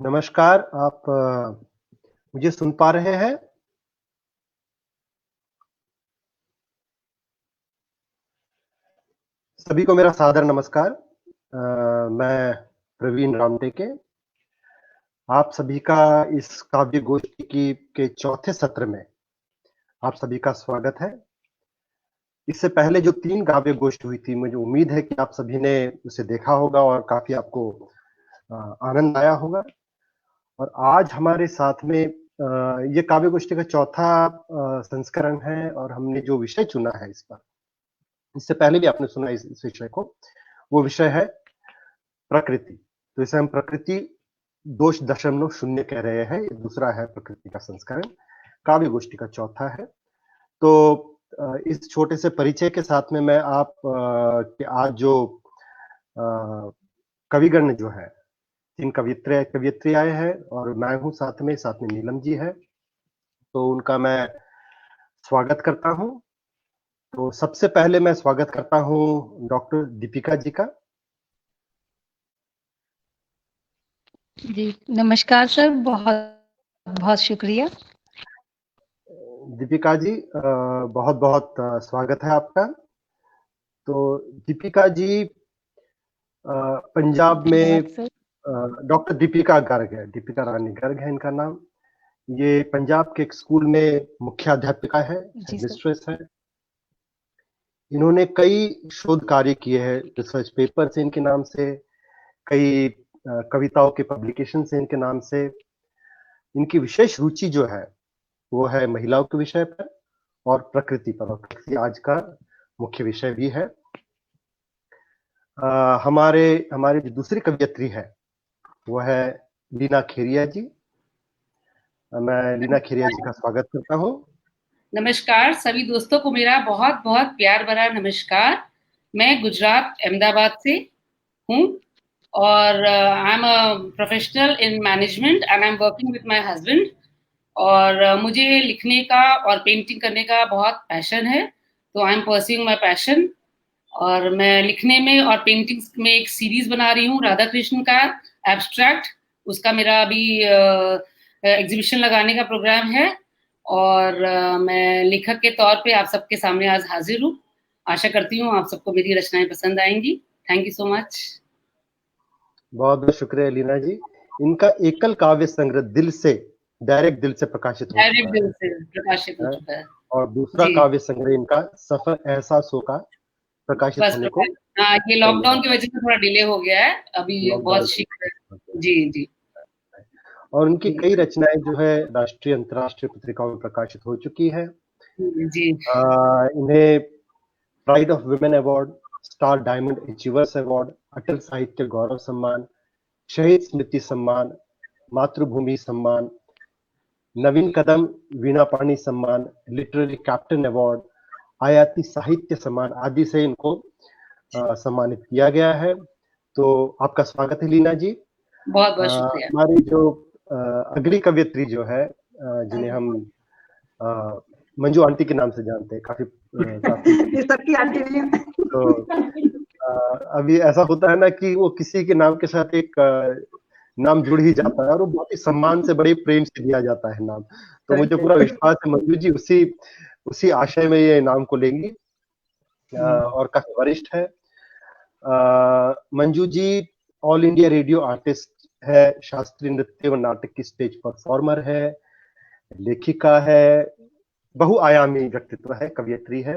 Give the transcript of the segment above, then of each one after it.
नमस्कार, आप मुझे सुन पा रहे हैं? सभी को मेरा सादर नमस्कार। मैं प्रवीण रामटेके, आप सभी का इस काव्य गोष्ठी के चौथे सत्र में आप सभी का स्वागत है। इससे पहले जो 3 काव्य गोष्ठी हुई थी, मुझे उम्मीद है कि आप सभी ने उसे देखा होगा और काफी आपको आनंद आया होगा। और आज हमारे साथ में ये काव्य गोष्ठी का चौथा संस्करण है और हमने जो विषय चुना है इस पर, इससे पहले भी आपने सुना इस विषय को, वो विषय है प्रकृति। तो इसे हम प्रकृति 2.0 कह रहे हैं। ये दूसरा है प्रकृति का संस्करण, काव्य गोष्ठी का चौथा है। तो इस छोटे से परिचय के साथ में मैं आप कि आज जो कविगण जो है, 3 कवियत्री आए हैं और मैं हूँ साथ में नीलम जी है, तो उनका मैं स्वागत करता हूँ। तो सबसे पहले मैं स्वागत करता हूँ डॉक्टर दीपिका जी का। जी नमस्कार सर, बहुत बहुत शुक्रिया। दीपिका जी बहुत बहुत स्वागत है आपका। तो दीपिका जी पंजाब में डॉक्टर दीपिका गर्ग है, दीपिका रानी गर्ग है इनका नाम। ये पंजाब के एक स्कूल में मुख्याध्यापिका है, मिस्ट्रेस है। इन्होंने कई शोध कार्य किए हैं, रिसर्च पेपर्स इनके नाम से, कई कविताओं के पब्लिकेशन से इनके नाम से। इनकी विशेष रुचि जो है वो है महिलाओं के विषय पर और प्रकृति पर, और प्रकृति आज का मुख्य विषय भी है। हमारे जो दूसरी कवियत्री है वो है लीना खेरिया जी। मैं लीना खेरिया जी का स्वागत करता हूँ। नमस्कार सभी दोस्तों को मेरा बहुत बहुत प्यार भरा नमस्कार। मैं गुजरात अहमदाबाद से हूँ और I am a professional in management and I am working with my husband. और मुझे लिखने का और पेंटिंग करने का बहुत पैशन है, तो I am pursuing my passion. और मैं लिखने में और पेंटिंग्स में एक सीरीज बना रही हूँ राधा कृष्ण का एब्स्ट्रैक्ट। उसका मेरा अभी एग्जीबिशन लगाने का प्रोग्राम है और मैं लेखक के तौर पे आप सबके सामने आज हाजिर हूँ। आशा करती हूँ आप सबको मेरी रचनाएं पसंद आएंगी। Thank you so much. बहुत बहुत शुक्रिया लीना जी। इनका एकल काव्य संग्रह दिल से प्रकाशित हो चुका है और दूसरा काव्य संग्रह इनका सफर एहसासों का प्रकाशित होने को। हाँ, ये लॉकडाउन की वजह से थोड़ा डिले हो गया है, अभी बहुत शीघ्र। जी जी। और उनकी कई रचनाएं जो है राष्ट्रीय अंतर्राष्ट्रीय पत्रिकाओं में प्रकाशित हो चुकी है। जी। इन्हें pride of women award, star diamond achievers award, Atal Sahitya Gaurav सम्मान, शहीद स्मृति सम्मान, मातृभूमि सम्मान, नवीन कदम वीणा पाणी सम्मान, लिटरेरी कैप्टन अवार्ड, आयाती साहित्य सम्मान आदि से इनको सम्मानित किया गया है। तो आपका स्वागत है लीना जी। बहुत बहुत शुक्रिया। हमारी जो अगली कवियत्री जो है, जिन्हें हम मंजू आंटी के नाम से जानते हैं, काफी सबकी आंटी भी है। तो अभी ऐसा होता है ना कि वो किसी के नाम के साथ एक नाम जुड़ ही जाता है और वो बहुत ही सम्मान से, बड़े प्रेम से दिया जाता है नाम। तो मुझे पूरा विश्वास है मंजू जी उसी आशय में ये नाम को लेंगी और काफी वरिष्ठ है। Manju ji all India radio artist है, शास्त्रीय नृत्य व नाटक की स्टेज परफॉर्मर है, लेखिका है, बहुआयामी व्यक्तित्व है, कवियत्री है।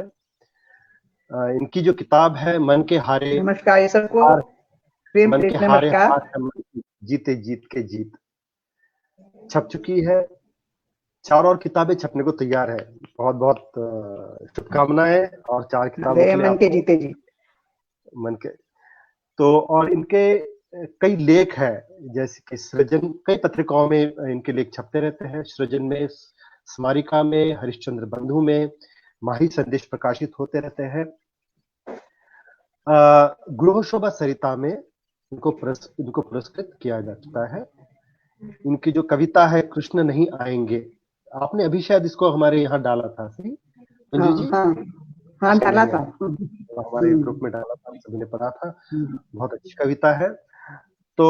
इनकी जो किताब है मन के हारे नमस्कार ये सबको, प्रेम मन के प्रीत हारे नमस्कार। हार है मन की, जीते जीत के जीत छप चुकी है। 4 और किताबें छपने को तैयार है। बहुत बहुत शुभकामनाएं और 4 किताबों के लिए मन के आपको जीते जी मन के। तो और इनके कई लेख है, जैसे कि सृजन, कई पत्रिकाओं में इनके लेख छपते रहते हैं। सृजन में, स्मारिका में, हरिश्चंद्र बंधु में, माही संदेश प्रकाशित होते रहते हैं। गृह शोभा सरिता में इनको पुरस्कृत किया जा चुका है। इनकी जो कविता है कृष्ण नहीं आएंगे, आपने अभी शायद इसको हमारे यहाँ डाला था, सही मंजू जी? हाँ डाला था, हमारे ग्रुप में डाला था, सभी ने पढ़ा था। बहुत अच्छी कविता है। तो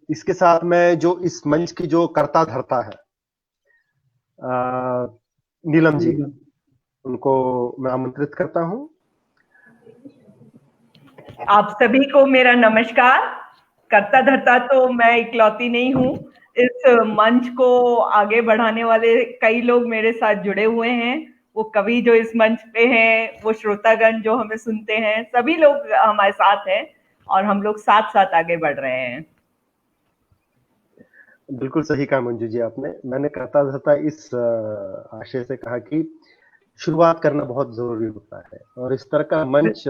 इसके साथ में जो इस मंच की जो कर्ता धर्ता है, नीलम जी, उनको मैं आमंत्रित करता हूं। आप सभी को मेरा नमस्कार। कर्ता धर्ता तो मैं इकलौती नहीं हूँ, इस मंच को आगे बढ़ाने वाले कई लोग मेरे साथ जुड़े हुए हैं। वो कवि जो इस मंच पे हैं, वो श्रोतागण जो हमें सुनते हैं, सभी लोग हमारे साथ हैं और हम लोग साथ साथ आगे बढ़ रहे हैं। बिल्कुल सही कहा मंजू जी आपने। मैंने कर्ता धर्ता इस आशय से कहा कि शुरुआत करना बहुत जरूरी होता है, और इस तरह का मंच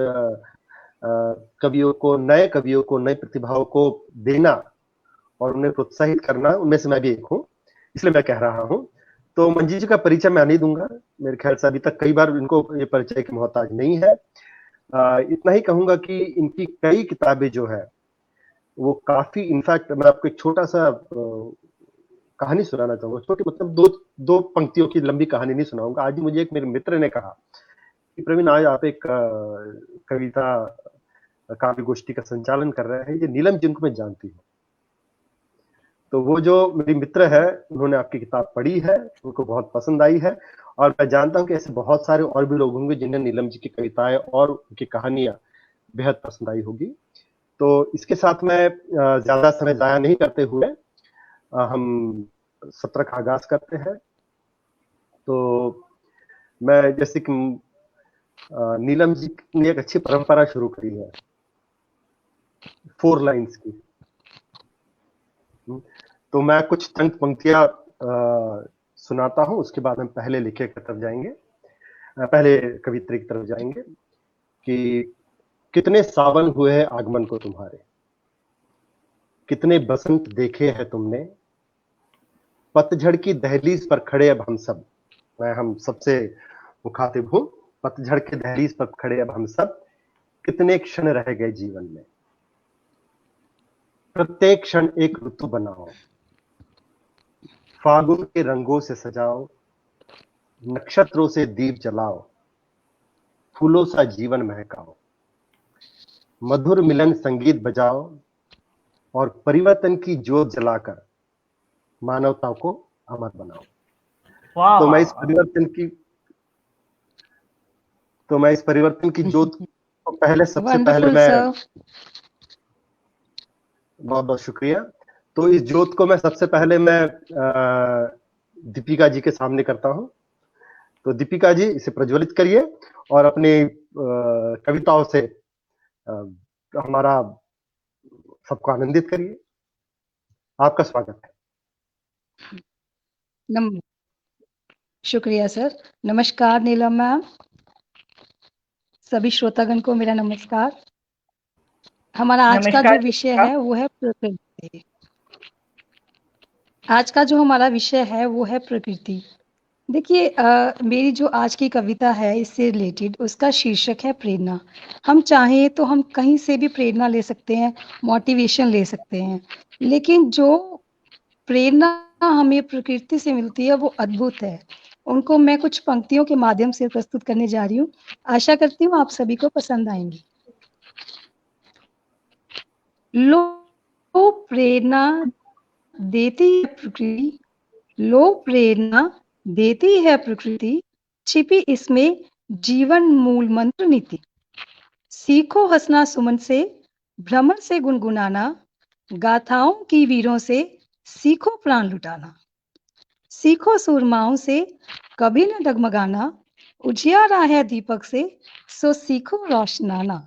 कवियों को, नए प्रतिभाओं को देना और उन्हें प्रोत्साहित करना, उनमें से मैं भी एक हूँ, इसलिए मैं कह रहा हूँ। तो मंजू जी का परिचय मैं नहीं दूंगा, मेरे ख्याल से अभी तक कई बार इनको ये परिचय की मोहताज नहीं है। इतना ही कहूंगा कि इनकी कई किताबें जो है वो काफी, इनफैक्ट मैं आपको एक छोटा सा कहानी सुनाना चाहूंगा। छोटी मतलब दो पंक्तियों की लंबी कहानी नहीं सुनाऊंगा। आज मुझे एक मेरे मित्र ने कहा कि प्रवीण, आज आप एक कविता काव्य गोष्ठी का संचालन कर रहे हैं, ये नीलम जिनको मैं जानती हूँ। तो वो जो मेरी मित्र है, उन्होंने आपकी किताब पढ़ी है, उनको बहुत पसंद आई है, और मैं जानता हूँ कि ऐसे बहुत सारे और भी लोग होंगे जिन्हें नीलम जी की कविताएं और उनकी कहानियां बेहद पसंद आई होगी। तो इसके साथ में ज्यादा समय जाया नहीं करते हुए हम सत्र का आगाज करते हैं। तो मैं, जैसे कि नीलम जी ने एक अच्छी परंपरा शुरू करी है 4 लाइन्स की, तो मैं कुछ चंद पंक्तियां सुनाता हूं, उसके बाद हम पहले लिखे की तरफ जाएंगे, पहले कवित्री की तरफ जाएंगे। कि कितने सावन हुए हैं आगमन को तुम्हारे, कितने बसंत देखे हैं तुमने, पतझड़ की दहलीज पर खड़े अब हम सब, मैं हम सबसे मुखातिब हूं, पतझड़ के दहलीज पर खड़े अब हम सब, कितने क्षण रह गए जीवन में, प्रत्येक क्षण एक ऋतु बनाओ, फागुन के रंगों से सजाओ, नक्षत्रों से दीप जलाओ, फूलों सा जीवन महकाओ, मधुर मिलन संगीत बजाओ, और परिवर्तन की ज्योत जलाकर मानवता को अमर बनाओ। तो मैं इस परिवर्तन की ज्योत को पहले, सबसे पहले मैं, बहुत बहुत शुक्रिया। तो इस ज्योत को मैं सबसे पहले मैं दीपिका जी के सामने करता हूं। तो दीपिका जी, इसे प्रज्वलित करिए और अपनी कविताओं से हमारा सबको आनंदित करिए। आपका स्वागत है। शुक्रिया सर। नमस्कार नीलम मैम, सभी श्रोतागण को मेरा नमस्कार। हमारा आज का जो विषय है वो है प्रकृति। आज का जो हमारा विषय है वो है प्रकृति। देखिए, मेरी जो आज की कविता है इससे रिलेटेड, उसका शीर्षक है प्रेरणा। हम चाहें तो हम कहीं से भी प्रेरणा ले सकते हैं, मोटिवेशन ले सकते हैं, लेकिन जो प्रेरणा हमें प्रकृति से मिलती है वो अद्भुत है। उनको मैं कुछ पंक्तियों के माध्यम से प्रस्तुत करने जा रही हूँ। आशा करती हूँ आप सभी को पसंद आएंगी। लो प्रेरणा देती है प्रकृति, लो प्रेरणा देती है प्रकृति, छिपी इसमें जीवन मूल मंत्र नीति। सीखो हंसना सुमन से, भ्रमर से गुनगुनाना, गाथाओं की वीरों से सीखो प्राण लुटाना, सीखो सूरमाओं से कभी न डगमगाना, उजियारा है दीपक से सो सीखो रोशनाना।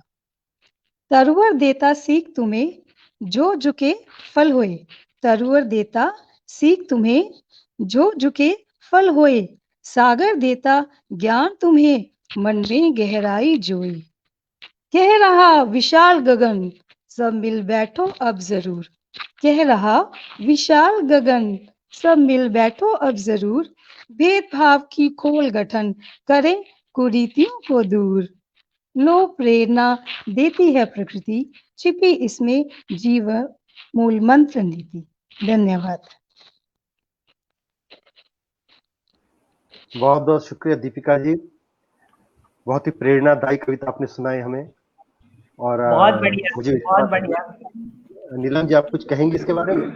तरुवर देता सीख तुम्हें जो झुके फल होए, तरुवर देता सीख तुम्हें जो झुके फल होए, सागर देता ज्ञान तुम्हें मन में गहराई जोए। कह रहा विशाल गगन सब मिल बैठो अब जरूर, कह रहा विशाल गगन सब मिल बैठो अब जरूर, भेदभाव की खोल गठन करें कुरीतियों को दूर। लो प्रेरणा देती है प्रकृति, छिपी इसमें जीव मूल मंत्र नीति। धन्यवाद। बहुत बहुत शुक्रिया दीपिका जी, बहुत ही प्रेरणादायी कविता आपने सुनाई हमें। और बहुत बढ़िया, मुझे बहुत बढ़िया। नीलम जी, आप कुछ कहेंगे इसके बारे में?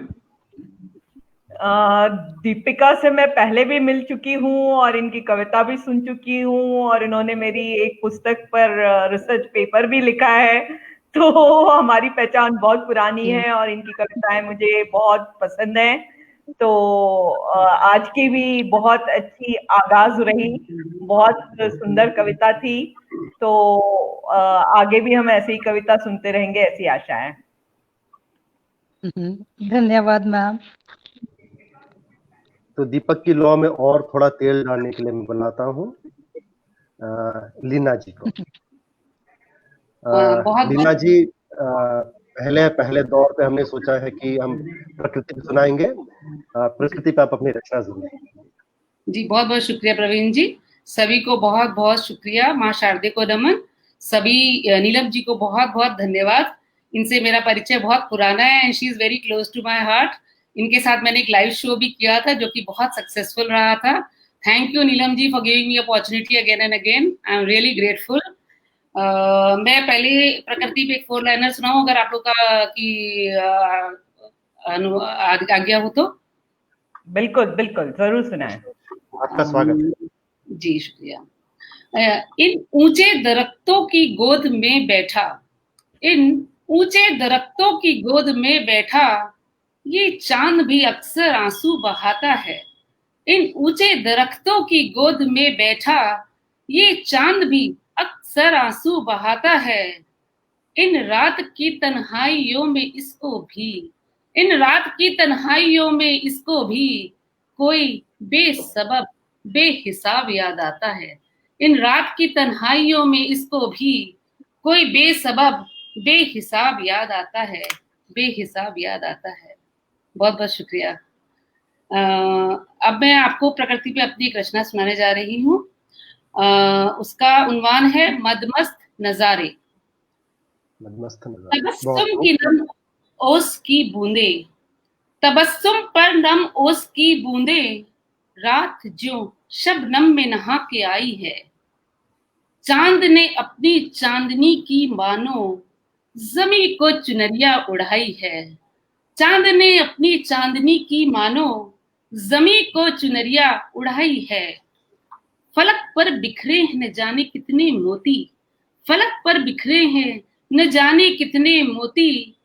दीपिका से मैं पहले भी मिल चुकी हूँ और इनकी कविता भी सुन चुकी हूँ, और इन्होंने मेरी एक पुस्तक पर रिसर्च पेपर भी लिखा है, तो हमारी पहचान बहुत पुरानी है और इनकी कविताएं मुझे बहुत पसंद है। तो आज की भी बहुत अच्छी आगाज रही, बहुत सुंदर कविता थी। तो आगे भी हम ऐसी ही कविता सुनते रहेंगे, ऐसी आशा है। धन्यवाद मैम। तो दीपक की लौ में और थोड़ा तेल डालने के लिए मैं बुलाता हूँ लीना जी को। लीना जी, पहले दौर पे हमने सोचा है कि हम प्रकृति को सुनाएंगे, प्रकृति पे आप अपनी रचना जरूर। जी बहुत बहुत शुक्रिया प्रवीण जी, सभी को बहुत बहुत शुक्रिया, माँ शारदे को नमन, सभी नीलम जी को बहुत बहुत धन्यवाद। इनसे मेरा परिचय बहुत पुराना है and she is very close to my heart. इनके साथ मैंने एक लाइव शो भी किया था जो कि बहुत सक्सेसफुल रहा था। Thank you Neelam ji for giving me opportunity again and again, I am really grateful. मैं पहले प्रकृति पे एक 4 लाइनर सुनाऊं अगर आप लोग का की आज्ञा हो तो। बिल्कुल बिल्कुल, जरूर सुनाएं। आपका स्वागत। जी शुक्रिया। इन ऊंचे दरख्तों की गोद में बैठा, इन ऊंचे दरख्तों की गोद में बैठा, ये चांद भी अक्सर आंसू बहाता है। इन ऊंचे दरख्तों की गोद में बैठा, ये चांद भी अक्सर आंसू बहाता है। इन रात की तन्हाइयों में इसको भी, इन रात की तन्हाइयों में इसको भी कोई बेसबब बेहिसाब याद आता है। इन रात की तन्हाइयों में इसको भी कोई बेसबब बेहिसाब याद आता है, बेहिसाब याद आता है। बहुत बहुत शुक्रिया। अब मैं आपको प्रकृति पे अपनी एक रचना सुनाने जा रही हूँ। उसका उन्वान है मदमस्त नजारे। मदमस्त नजारे। तबस्सुम की नम ओस की बूंदे, तबस्सुम पर नम ओस की बूंदे, रात ज्यों शबनम में नहा के आई है। चांद ने अपनी चांदनी की मानो जमी को चुनरिया उड़ाई है। चांद ने अपनी चांदनी की मानो जमी को चुनरिया उड़ाई है। फलक पर बिखरे हैं न जाने कितने मोती, फलक पर बिखरे हैं न जाने कितने मोती,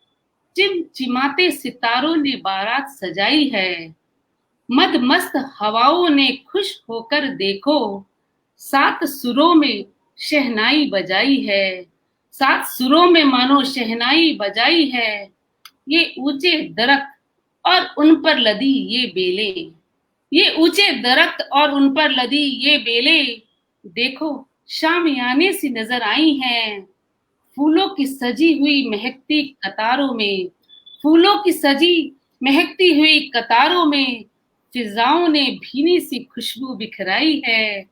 चिमचिमाते सितारों ने बारात सजाई है। मदमस्त हवाओं ने खुश होकर देखो 7 सुरों में शहनाई बजाई है। 7 सुरों में मानो शहनाई बजाई है। ये ऊंचे दरख्त और उन पर लदी ये बेलें, ये ऊंचे दरख्त और उन पर लदी ये बेलें, देखो शामियाने सी नजर आई हैं। फूलों की सजी हुई महकती कतारों में, फूलों की सजी महकती हुई कतारों में, फिजाओं ने भीनी सी खुशबू बिखराई है।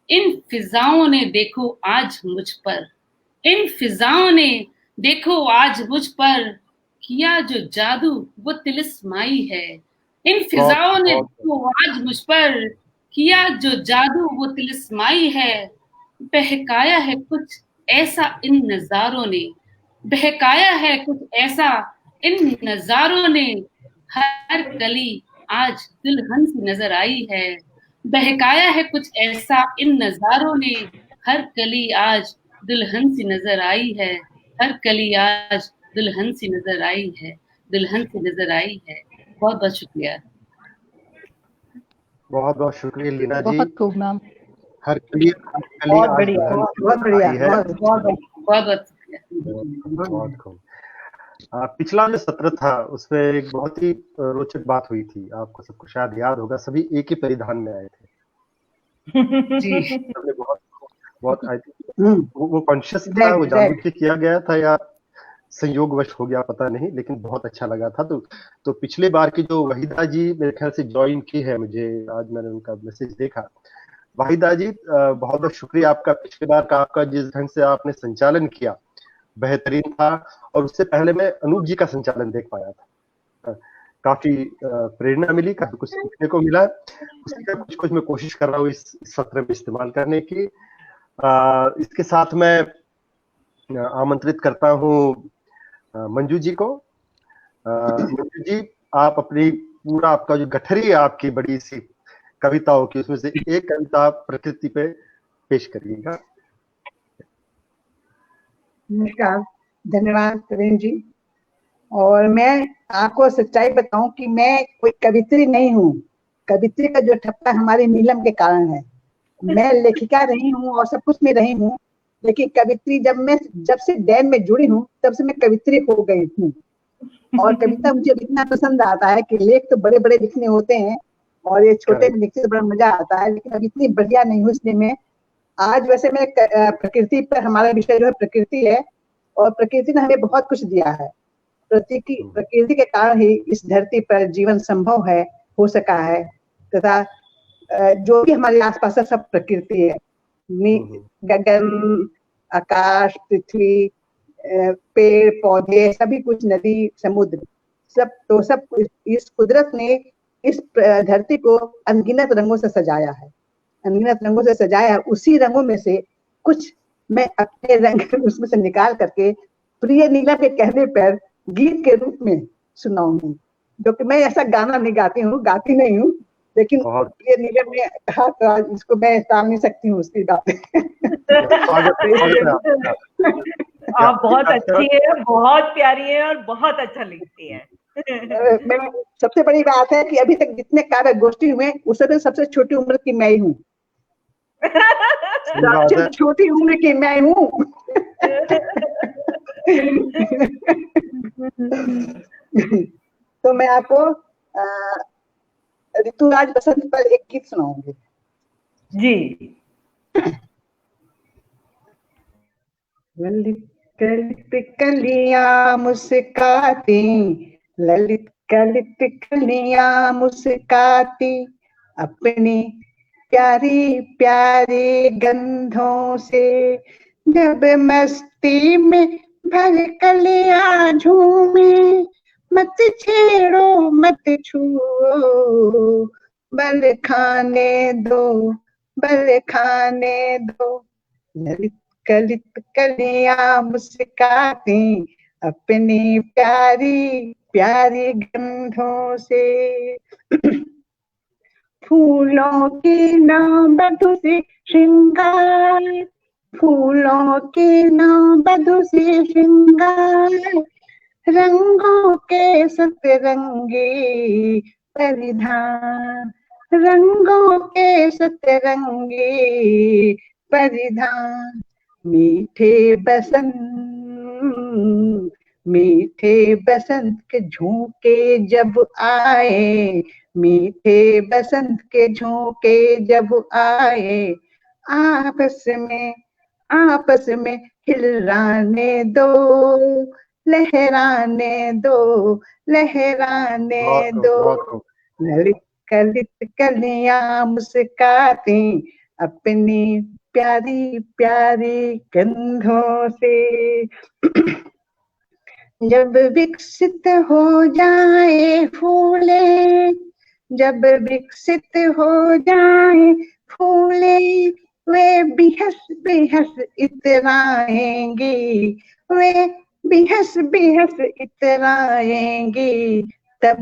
इन फिजाओं ने देखो आज मुझ पर, इन फिजाओं ने देखो आज मुझ पर, किया जो जादू वो तिलिस्माई है। इन फिजाओं ने देखो आज मुझ पर, किया जो जादू वो तिलिस्माई है। बहकाया है कुछ ऐसा इन नजारों ने, बहकाया है कुछ ऐसा इन नजारों ने, हर कली आज दुल्हन सी नजर आई है। बहकाया है कुछ ऐसा इन नजारों ने, हर कली आज दुल्हन सी नजर आई है। हर कली आज दुल्हन सी नजर आई है। दुल्हन से नजर आई है। बहुत बहुत शुक्रिया। बहुत बहुत शुक्रिया लीना जी। बहुत खूब मैम। हर कली बहुत आज बढ़िया, दुल्हन बहुत बढ़िया, आई है। बहुत बहुत शुक्रिया। बहुत खूब। पिछला जो सत्र था उसमें एक बहुत ही रोचक बात हुई थी, आपको सबको शायद याद होगा, सभी एक ही परिधान में आए थे। जी। सबने बहुत आई थिंक वो कॉन्शियस था, वो Right, जानबूझ right. के किया गया था या संयोगवश हो गया पता नहीं, लेकिन बहुत अच्छा लगा था। तो पिछले बार की जो वहीदा जी मेरे ख्याल से ज्वाइन की है, मुझे आज मैंने उनका मैसेज देखा। वहीदा जी बहुत बहुत शुक्रिया आपका। पिछले बार का आपका जिस ढंग से आपने संचालन किया बेहतरीन था, और उससे पहले मैं अनूप जी का संचालन देख पाया था। काफी प्रेरणा मिली, काफी कुछ सीखने को मिला। उसी का कुछ मैं कोशिश कर रहा हूँ इस सत्र में इस्तेमाल करने की। इसके साथ मैं आमंत्रित करता हूँ मंजू जी को। मंजू जी, आप अपनी पूरा आपका जो गठरी है आपकी बड़ी सी कविताओं की, उसमें से एक कविता आप प्रकृति पे पेश करिएगा। नमस्कार, धन्यवाद प्रवीण जी। और मैं आपको सच्चाई बताऊं कि मैं कोई कवित्री नहीं हूँ। कवित्री का जो ठप्पा हमारी नीलम के कारण है। मैं लेखिका रही हूँ और सब कुछ में रही हूँ, लेकिन कवित्री जब से डैन में जुड़ी हूँ तब से मैं कवित्री हो गई हूँ। और कविता मुझे इतना पसंद आता है कि लेख तो बड़े बड़े लिखने होते हैं और ये छोटे में लिखने से बड़ा मजा आता है, लेकिन अब इतनी बढ़िया नहीं हूँ। इसलिए मैं आज वैसे मैं प्रकृति पर, हमारा विषय जो है प्रकृति है, और प्रकृति ने हमें बहुत कुछ दिया है। प्रकृति के कारण ही इस धरती पर जीवन संभव है, हो सका है, तथा जो भी हमारे आसपास है सब प्रकृति है। गगन, आकाश, पृथ्वी, पेड़ पौधे, सभी कुछ, नदी, समुद्र, सब इस कुदरत ने इस धरती को अनगिनत रंगों से सजाया है। अनगिनत रंगों से सजाया, उसी रंगों में से कुछ मैं अपने रंग उसमें से निकाल करके प्रिय नीलम के कहने पर गीत के रूप में सुनाऊंगी। जो कि मैं ऐसा गाना नहीं गाती हूँ, गाती नहीं हूँ, लेकिन प्रिय नीलम ने कहा तो आज इसको मैं टाल नहीं सकती हूँ उसकी बात। आप बहुत अच्छी है, बहुत प्यारी है और बहुत अच्छा लिखती है। सबसे बड़ी बात है कि अभी तक जितने कार्य गोष्ठी हुए उसमें सबसे छोटी उम्र की मैं ही हूँ। सबसे छोटी उम्र की मैं हूँ। तो मैं आपको ऋतुराज बसंत पर एक गीत सुनाऊंगी। जी। ललित ललित कलियां मुस्काती, ललित ललित कलियां मुस्काती, अपनी प्यारी प्यारी गंधों से, जब मस्ती में भर कलियां झूमे, मत छेड़ो मत छुओ, बल खाने दो, बल खाने दो। ललित ललित कलियां मुस्काती, अपनी प्यारी प्यारी गंधों से। फूलों की नाम बधु से श्रृंगार, फूलों की नाम बधु से श्रृंगार, रंगों के सतरंगी परिधान, रंगों के सतरंगी परिधान। मीठे बसंत के झोंके जब आए, मीठे बसंत के झोंके जब आए, आपस में हिलराने दो, लहराने दो, लहराने दो। ललित ललित कलियां मुस्काती, अपनी प्यारी प्यारी गंधों से। जब विकसित हो जाए फूले, जब विकसित हो जाए फूले, वे बेहस बेहस इतराएंगी, वे बेहस बेहस इतराएंगी। तब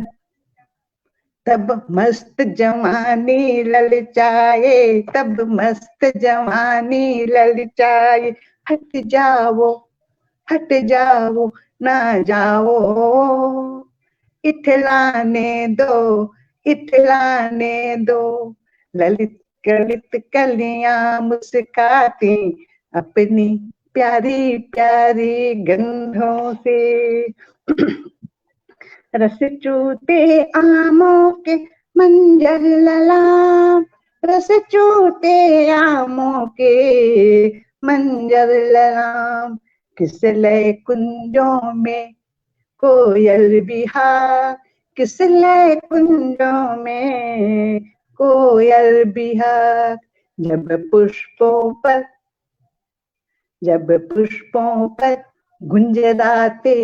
मस्त जवानी ललचाए, तब मस्त जवानी ललचाए। हट जाओ ना जाओ, इठलाने दो, इठलाने दो, ललित ललित कलियां मुस्काती अपनी प्यारी प्यारी गंधों से। रस चूते आमों के मंजर ललाम, रस चूते आमों के मंजर ललाम, किस लय कुंजों में कोयल बिहार, किस लय कुंजों में कोयल बिहार। जब पुष्पों पर गुंजराते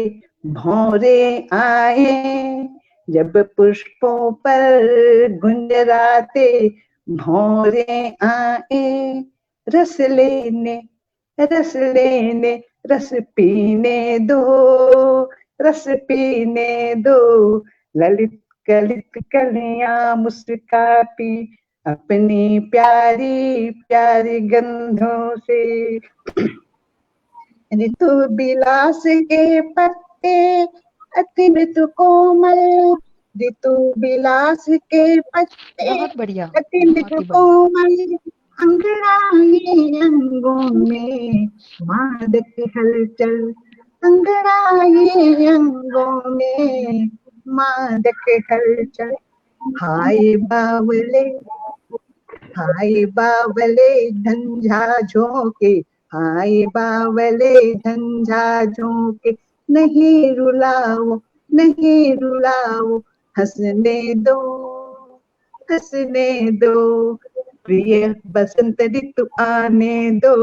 भौरे आए, जब पुष्पों पर गुंजराते भौरे आए, रस लेने रस पीने दो, रस पीने दो, ललित ललित कलियां मुस्काती अपनी प्यारी प्यारी गंधों से। ऋतु बिलास के पत्ते अति मृदु कोमल, ऋतु बिलास के पत्ते बहुत बढ़िया, अति मृदु कोमल, अंगड़ाई अंगों में मादक हलचल, अंगड़ाई अंगों में मादक हलचल। हाय बावले झंझा झोंके, हाय बावले झंझा झोंके, नहीं रुलाओ हंसने दो, हंसने दो, प्रिय बसंत ऋतु आने दो,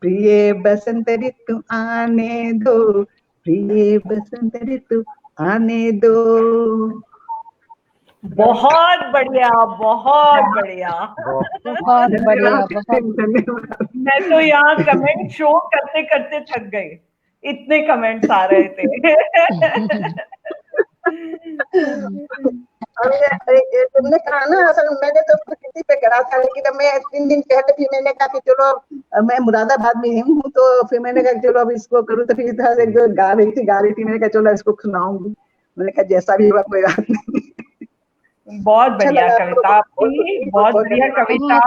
प्रिय बसंत ऋतु आने दो, प्रिय बसंत ऋतु आने दो। बहुत बढ़िया, बहुत बढ़िया। बहुत बढ़िया, बहुत। मैं तो यहाँ कमेंट शो करते करते थक गई, इतने कमेंट्स आ रहे थे। तुमने कहा ना, असल मैंने तो प्रकृति पे करा था, लेकिन अब मैं 3 दिन पहले भी मैंने कहा कि चलो मैं मुरादाबाद में हूँ, तो फिर मैंने कहा चलो अब इसको करूँ, तो फिर इधर एक जो गा रही थी, मैंने कहा चलो इसको सुनाऊंगी। मैंने कहा जैसा भी हुआ कोई बात नहीं। बहुत बढ़िया कविता आपकी, बहुत बढ़िया कविता।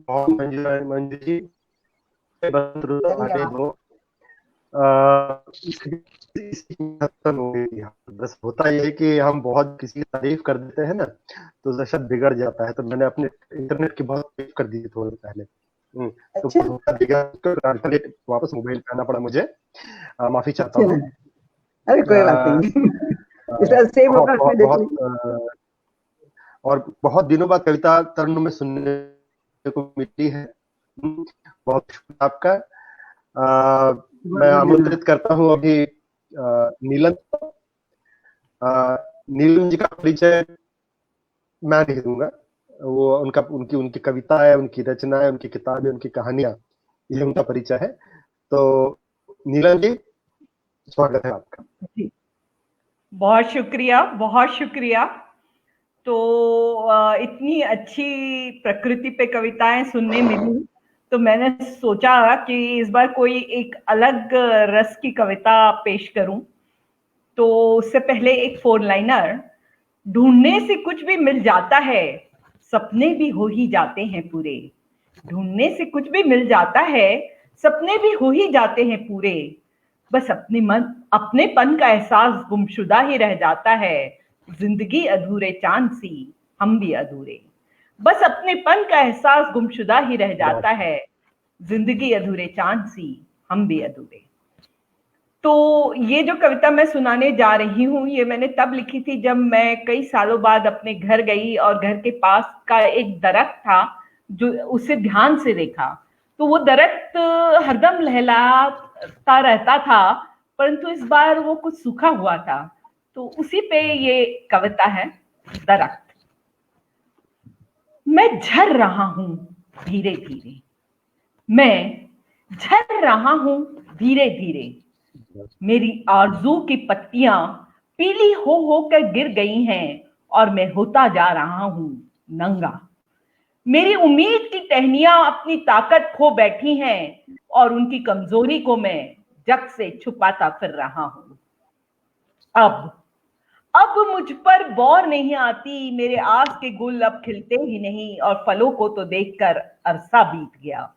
बहुत धन्यवाद मंजू जी। बस होता ये है कि हम बहुत किसी की तारीफ कर देते हैं ना, तो दशा बिगड़ जाता है। तो मैंने अपने इंटरनेट की बहुत तारीफ कर दी थी थोड़ी पहले, तो वापस मोबाइल पे आना पड़ा मुझे, माफी चाहता हूँ। अरे कोई बात नहीं, और बहुत दिनों बाद कविता तरन्नुम में सुनने को मिली है। बहुत शुक्रिया आपका। मैं आमंत्रित करता हूँ अभी नीलम जी का परिचय मैं नहीं दूंगा, वो उनकी कविता है, उनकी रचना है, उनकी किताब है, उनकी कहानियां, ये उनका परिचय है। तो नीलम जी, स्वागत है आपका। बहुत शुक्रिया, बहुत शुक्रिया। तो इतनी अच्छी प्रकृति पे कविताएं सुनने मिली, तो मैंने सोचा कि इस बार कोई एक अलग रस की कविता पेश करूं। तो उससे पहले एक 4 लाइनर। ढूंढने से कुछ भी मिल जाता है, सपने भी हो ही जाते हैं पूरे। ढूंढने से कुछ भी मिल जाता है, सपने भी हो ही जाते हैं पूरे। बस अपनेपन का एहसास गुमशुदा ही रह जाता है। जिंदगी अधूरे चांद सी, हम भी अधूरे। बस अपनेपन का एहसास गुमशुदा ही रह जाता है। जिंदगी अधूरे चांद सी, हम भी अधूरे। तो ये जो कविता मैं सुनाने जा रही हूँ, ये मैंने तब लिखी थी जब मैं कई सालों बाद अपने घर गई और घर के पास का एक दरख्त था जो उसे ध्यान से देखा, तो वो दरख्त हरदम लहलहाता रहता था, परंतु इस बार वो कुछ सूखा हुआ था। तो उसी पे ये कविता है, दरख्त। मैं झर रहा हूं धीरे धीरे, मैं झर रहा हूं धीरे धीरे। मेरी आरज़ू की पत्तियां पीली हो कर गिर गई हैं और मैं होता जा रहा हूं नंगा। मेरी उम्मीद की टहनियां अपनी ताकत खो बैठी हैं और उनकी कमजोरी को मैं जग से छुपाता फिर रहा हूं। अब मुझ पर बौर नहीं आती, मेरे आस के गुल अब खिलते ही नहीं, और फलों को तो देखकर अरसा बीत गया।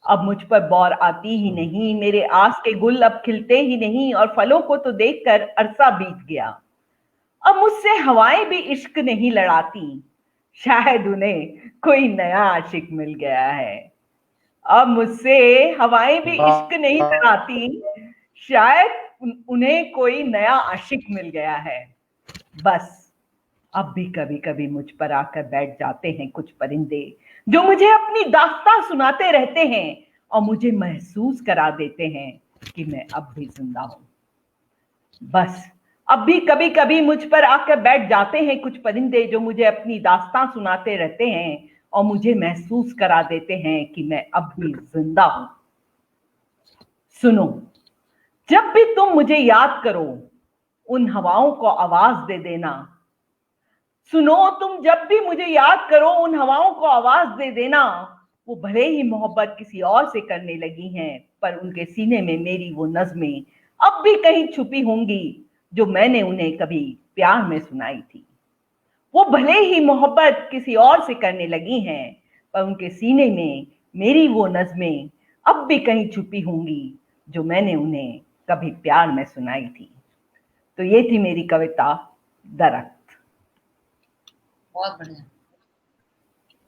अब मुझ पर बौर आती ही नहीं, मेरे आस के गुल अब खिलते ही नहीं, और फलों को तो देखकर अरसा बीत गया। अब मुझसे हवाएं भी इश्क नहीं लड़ाती, शायद उन्हें कोई नया आशिक मिल गया है। अब मुझसे हवाएं भी इश्क नहीं लड़ाती, शायद उन्हें कोई नया आशिक मिल गया है। बस अब भी कभी कभी मुझ पर आकर बैठ जाते हैं कुछ परिंदे, जो मुझे अपनी दास्तां सुनाते रहते हैं और मुझे महसूस करा देते हैं कि मैं अब भी जिंदा हूं। बस अब भी कभी कभी मुझ पर आकर बैठ जाते हैं कुछ परिंदे, जो मुझे अपनी दास्तां सुनाते रहते हैं और मुझे महसूस करा देते हैं कि मैं अब भी जिंदा हूं। सुनो, जब भी तुम मुझे याद करो, उन हवाओं को आवाज दे देना। सुनो, तुम जब भी मुझे याद करो, उन हवाओं को आवाज दे देना। वो भले ही मोहब्बत किसी और से करने लगी हैं, पर उनके सीने में मेरी वो नज़्में अब भी कहीं छुपी होंगी, जो मैंने उन्हें कभी प्यार में सुनाई थी। वो भले ही मोहब्बत किसी और से करने लगी हैं, पर उनके सीने में मेरी वो नज़्में अब भी कहीं छुपी होंगी, जो मैंने उन्हें कभी प्यार में सुनाई थी। तो ये थी मेरी कविता दरख्त। बहुत बढ़िया,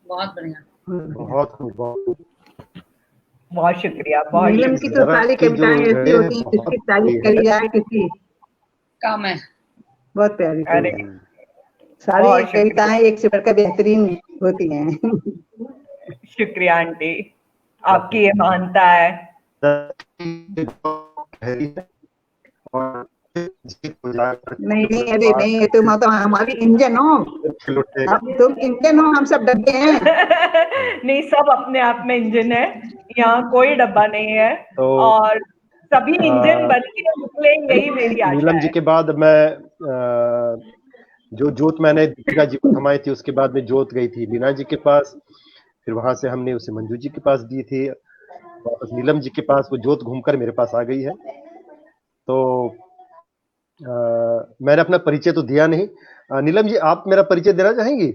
बहुत बढ़िया। बहुत शुक्रिया। बहुत नीलम की तो सारी कविताएं ऐसी होती हैं, किसकी तारीफ करी जाए, किसकी काम है। बहुत प्यारी थी। अरे सारी कविताएं एक से बढ़कर बेहतरीन होती हैं। शुक्रिया आंटी, आपकी ये मानता है। नहीं, अरे नहीं, तुम तो हमारी इंजन हो, तुम इंजन हो, हम सब डब्बे हैं। नहीं, सब अपने आप में इंजन है, यहाँ कोई डब्बा नहीं है। और सभी इंजन बन के निकले, यही मेरी आशा है। नीलम जी के बाद मैं जो जोत मैंने दीपिका जी को थमाई थी, उसके बाद में जोत गई थी लीना जी के पास, फिर वहां से हमने उसे मंजू जी के पास दी थी, वापस नीलम जी के पास वो जोत घूमकर मेरे पास आ गई है। तो मैंने अपना परिचय तो दिया नहीं। नीलम जी, आप मेरा परिचय देना चाहेंगी?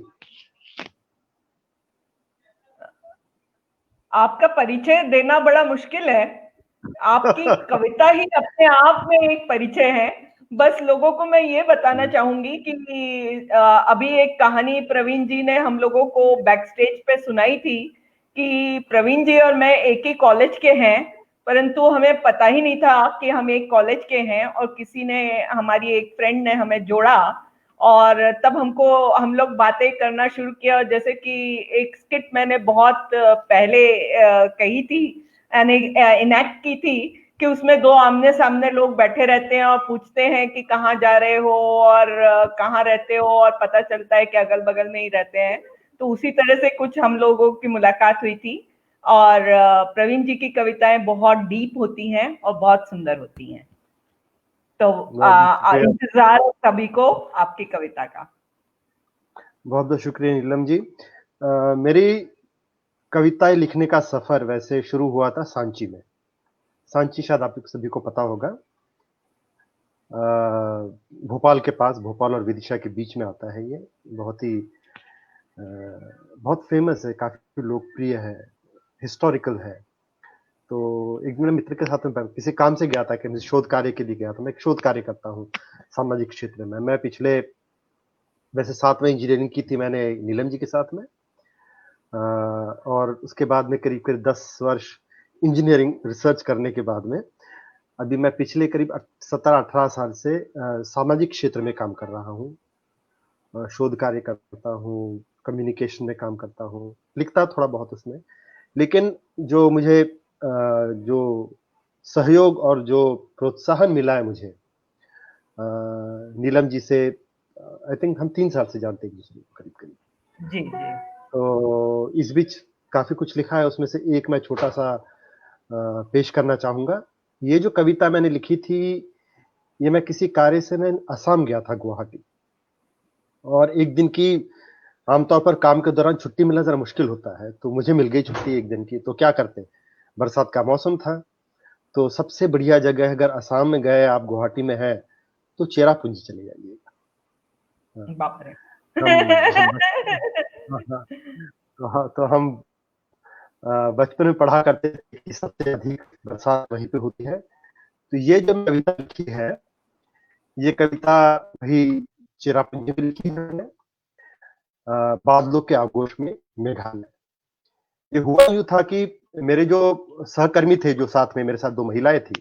आपका परिचय देना बड़ा मुश्किल है, आपकी कविता ही अपने आप में एक परिचय है। बस लोगों को मैं ये बताना चाहूंगी कि अभी एक कहानी प्रवीण जी ने हम लोगों को बैक स्टेज पे सुनाई थी कि प्रवीण जी और मैं एक ही कॉलेज के हैं, परंतु हमें पता ही नहीं था कि हम एक कॉलेज के हैं, और किसी ने, हमारी एक फ्रेंड ने हमें जोड़ा, और तब हम लोग बातें करना शुरू किया। जैसे कि एक स्किट मैंने बहुत पहले कही थी, इनैक्ट की थी, कि उसमें दो आमने सामने लोग बैठे रहते हैं और पूछते हैं कि कहाँ जा रहे हो और कहाँ रहते हो, और पता चलता है कि अगल बगल में ही रहते हैं। तो उसी तरह से कुछ हम लोगों की मुलाकात हुई थी। और प्रवीण जी की कविताएं बहुत डीप होती हैं और बहुत सुंदर होती हैं। तो इंतजार सभी को आपकी कविता का। बहुत बहुत शुक्रिया नीलम जी। मेरी कविताएं लिखने का सफर वैसे शुरू हुआ था सांची में। सांची शायद आप सभी को पता होगा, भोपाल के पास, भोपाल और विदिशा के बीच में आता है। ये बहुत फेमस है, काफी लोकप्रिय है, हिस्टोरिकल है। तो एक मेरे मित्र के साथ में किसी काम से गया था, कि शोध कार्य के लिए गया था। मैं एक शोध कार्य करता हूँ सामाजिक क्षेत्र में। मैं पिछले वैसे 7 में इंजीनियरिंग की थी मैंने नीलम जी के साथ में, और उसके बाद में करीब 10 वर्ष इंजीनियरिंग रिसर्च करने के बाद में अभी मैं पिछले करीब 17-18 साल से सामाजिक क्षेत्र में काम कर रहा हूँ। शोध कार्य करता हूँ, कम्युनिकेशन में काम करता हूँ, लिखता थोड़ा बहुत उसमें। लेकिन जो मुझे जो सहयोग और जो प्रोत्साहन मिला है मुझे नीलम जी से, आई थिंक हम 3 साल से जानते हैं एक दूसरे को करीब। जी जी। तो इस बीच काफी कुछ लिखा है, उसमें से एक मैं छोटा सा पेश करना चाहूंगा। ये जो कविता मैंने लिखी थी, ये मैं किसी कार्य से मैं असम गया था, गुवाहाटी, और एक दिन की, आमतौर पर काम के दौरान छुट्टी मिलना जरा मुश्किल होता है, तो मुझे मिल गई छुट्टी एक दिन की। तो क्या करते, बरसात का मौसम था, तो सबसे बढ़िया जगह अगर असम में गए, आप गुवाहाटी में हैं, तो चेरापूंजी चले जाइएगा। बाप रे। तो हम बचपन में पढ़ा करते थे कि सबसे अधिक बरसात वहीं पे होती है। तो ये जो कविता लिखी है, ये कविता भी चेरापूंजी में लिखी है मैंने, बादलों के आगोश में मेघालय। ये हुआ यूं था कि मेरे जो सहकर्मी थे, जो साथ में मेरे साथ 2 महिलाएं थी,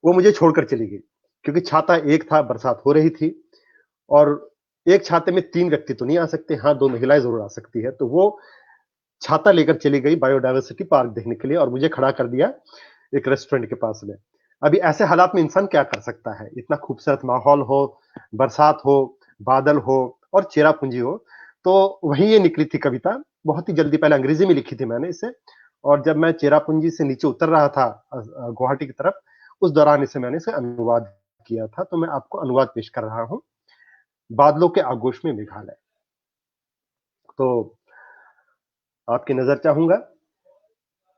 वो मुझे छोड़कर चली गई, क्योंकि छाता एक था, बरसात हो रही थी, और एक छाते में 3 व्यक्ति तो नहीं आ सकते, हाँ 2 महिलाएं जरूर आ सकती है। तो वो छाता लेकर चली गई बायोडायवर्सिटी पार्क देखने के लिए, और मुझे खड़ा कर दिया एक रेस्टोरेंट के पास में। अभी ऐसे हालात में इंसान क्या कर सकता है? इतना खूबसूरत माहौल हो, बरसात हो, बादल हो और चेरापूंजी हो। तो वही ये निकली थी कविता। बहुत ही जल्दी, पहले अंग्रेजी में लिखी थी मैंने इसे, और जब मैं चेरापूंजी से नीचे उतर रहा था गुवाहाटी की तरफ, उस दौरान मैंने इसे अनुवाद किया था। तो मैं आपको अनुवाद पेश कर रहा हूं, बादलों के आगोश में मेघालय। तो आपकी नजर चाहूंगा।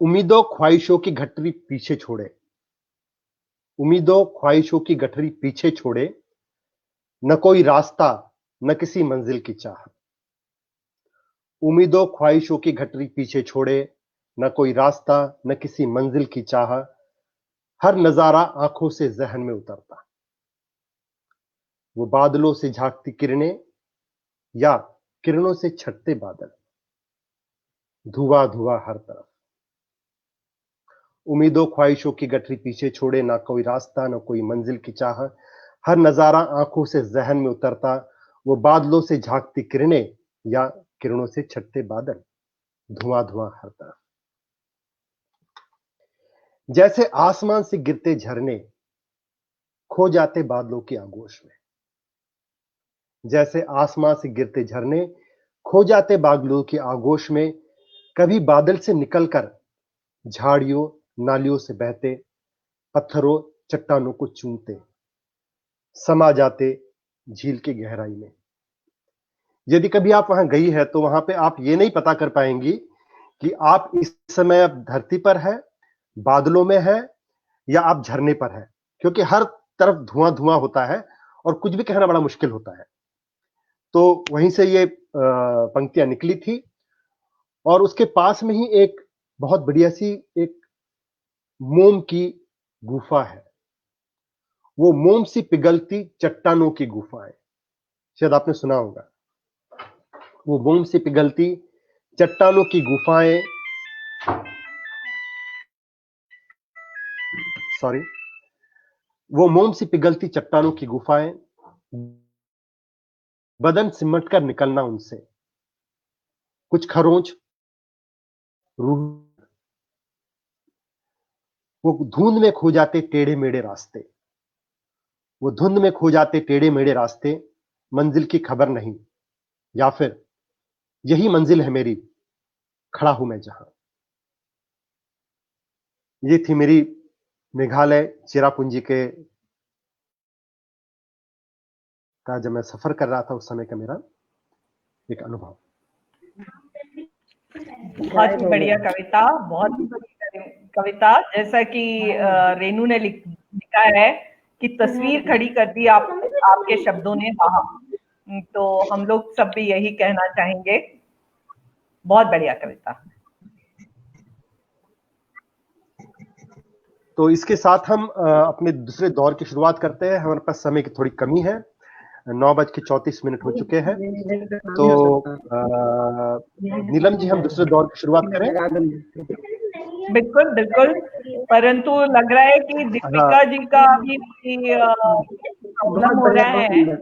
उम्मीदों ख्वाहिशों की गठरी पीछे छोड़े, उम्मीदों ख्वाहिशों की गठरी पीछे छोड़े, न कोई रास्ता न किसी मंजिल की चाह। उम्मीदों ख्वाहिशों की गठरी पीछे छोड़े, न कोई रास्ता न किसी मंजिल की चाह। हर नजारा आंखों से जहन में उतरता, वो बादलों से झांकती किरणें या किरणों से छटते बादल, धुआं धुआं हर तरफ। उम्मीदों ख्वाहिशों की गठरी पीछे छोड़े, ना कोई रास्ता ना कोई मंजिल की चाह। हर नजारा आंखों से जहन में उतरता, वो बादलों से झांकती किरणें या किरणों से छटते बादल, धुआं धुआं हर तरफ। जैसे आसमान से गिरते झरने खो जाते बादलों की आगोश में, जैसे आसमान से गिरते झरने खो जाते बादलों की आगोश में। कभी बादल से निकलकर झाड़ियों नालियों से बहते, पत्थरों चट्टानों को चूमते, समा जाते झील की गहराई में। यदि कभी आप वहां गई है, तो वहां पे आप ये नहीं पता कर पाएंगी कि आप इस समय अब धरती पर है, बादलों में है, या आप झरने पर है, क्योंकि हर तरफ धुआं धुआं होता है और कुछ भी कहना बड़ा मुश्किल होता है। तो वहीं से ये पंक्तियां निकली थी, और उसके पास में ही एक बहुत बढ़िया सी एक मोम की गुफा है। वो मोम सी पिघलती चट्टानों की गुफा है, शायद आपने सुना होगा। वो मोम से पिघलती चट्टानों की गुफाएं, सॉरी, वो मोम से पिघलती चट्टानों की गुफाएं, बदन सिमट कर निकलना उनसे, कुछ खरोंच रूह, वो धुंध में खो जाते टेढ़े मेढ़े रास्ते, वो धुंध में खो जाते टेढ़े मेढ़े रास्ते, मंजिल की खबर नहीं, या फिर यही मंजिल है मेरी, खड़ा हूं मैं जहां। ये थी मेरी मेघालय चेरापूंजी के का जब मैं सफर कर रहा था उस समय का मेरा एक अनुभव। बहुत ही बढ़िया कविता, बहुत ही बढ़िया कविता। जैसा कि रेनू ने लिखा है कि तस्वीर खड़ी कर दी आपके शब्दों ने वहां। तो हम लोग सब भी यही कहना चाहेंगे। बहुत बढ़िया कविता। तो इसके साथ हम अपने दूसरे दौर की शुरुआत करते हैं। हमारे पास समय की थोड़ी कमी है, 9:34 हो चुके हैं। तो नीलम जी, हम दूसरे दौर की शुरुआत करें? बिल्कुल बिल्कुल, परंतु लग रहा है कि दीपिका जी का अभी प्रॉब्लम हो रहा है,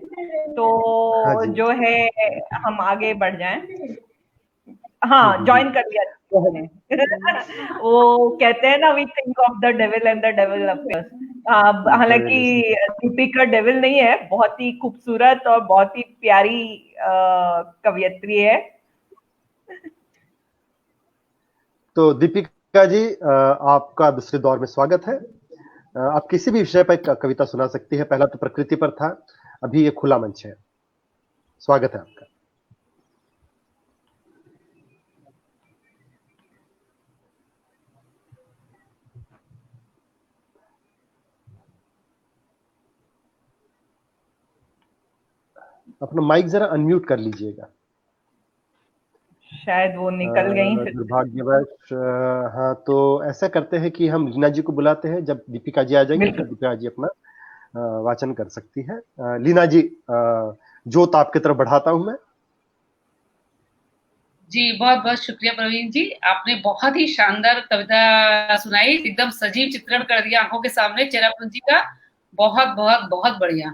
तो जो है हम आगे बढ़ जाएं। हाँ, ज्वाइन कर लिया वो कहते हैं ना, we think of the devil and the devil appears. हालांकि दीपिका डेविल नहीं है, बहुत ही खूबसूरत और बहुत ही प्यारी कवियत्री है। तो दीपिका जी, आपका दूसरे दौर में स्वागत है। आप किसी भी विषय पर कविता सुना सकती है। पहला तो प्रकृति पर था, अभी ये खुला मंच है। स्वागत है आपका। अपना माइक जरा अनम्यूट कर लीजिएगा। शायद वो निकल गई फिर। दुर्भाग्यवश हाँ, तो ऐसा करते हैं कि हम लीना जी को बुलाते हैं। जब दीपिका जी आ जाएंगी तो बिल्कुल। दीपिका जी अपना वाचन कर सकती है। लीना जी, जोत आपकी तरफ बढ़ाता हूं मैं। जी बहुत बहुत शुक्रिया प्रवीण जी, आपने बहुत ही शानदार कविता सुनाई, एकदम सजीव चित्रण कर दिया आंखों के सामने चेरापुंजी का। बहुत बहुत बहुत बढ़िया।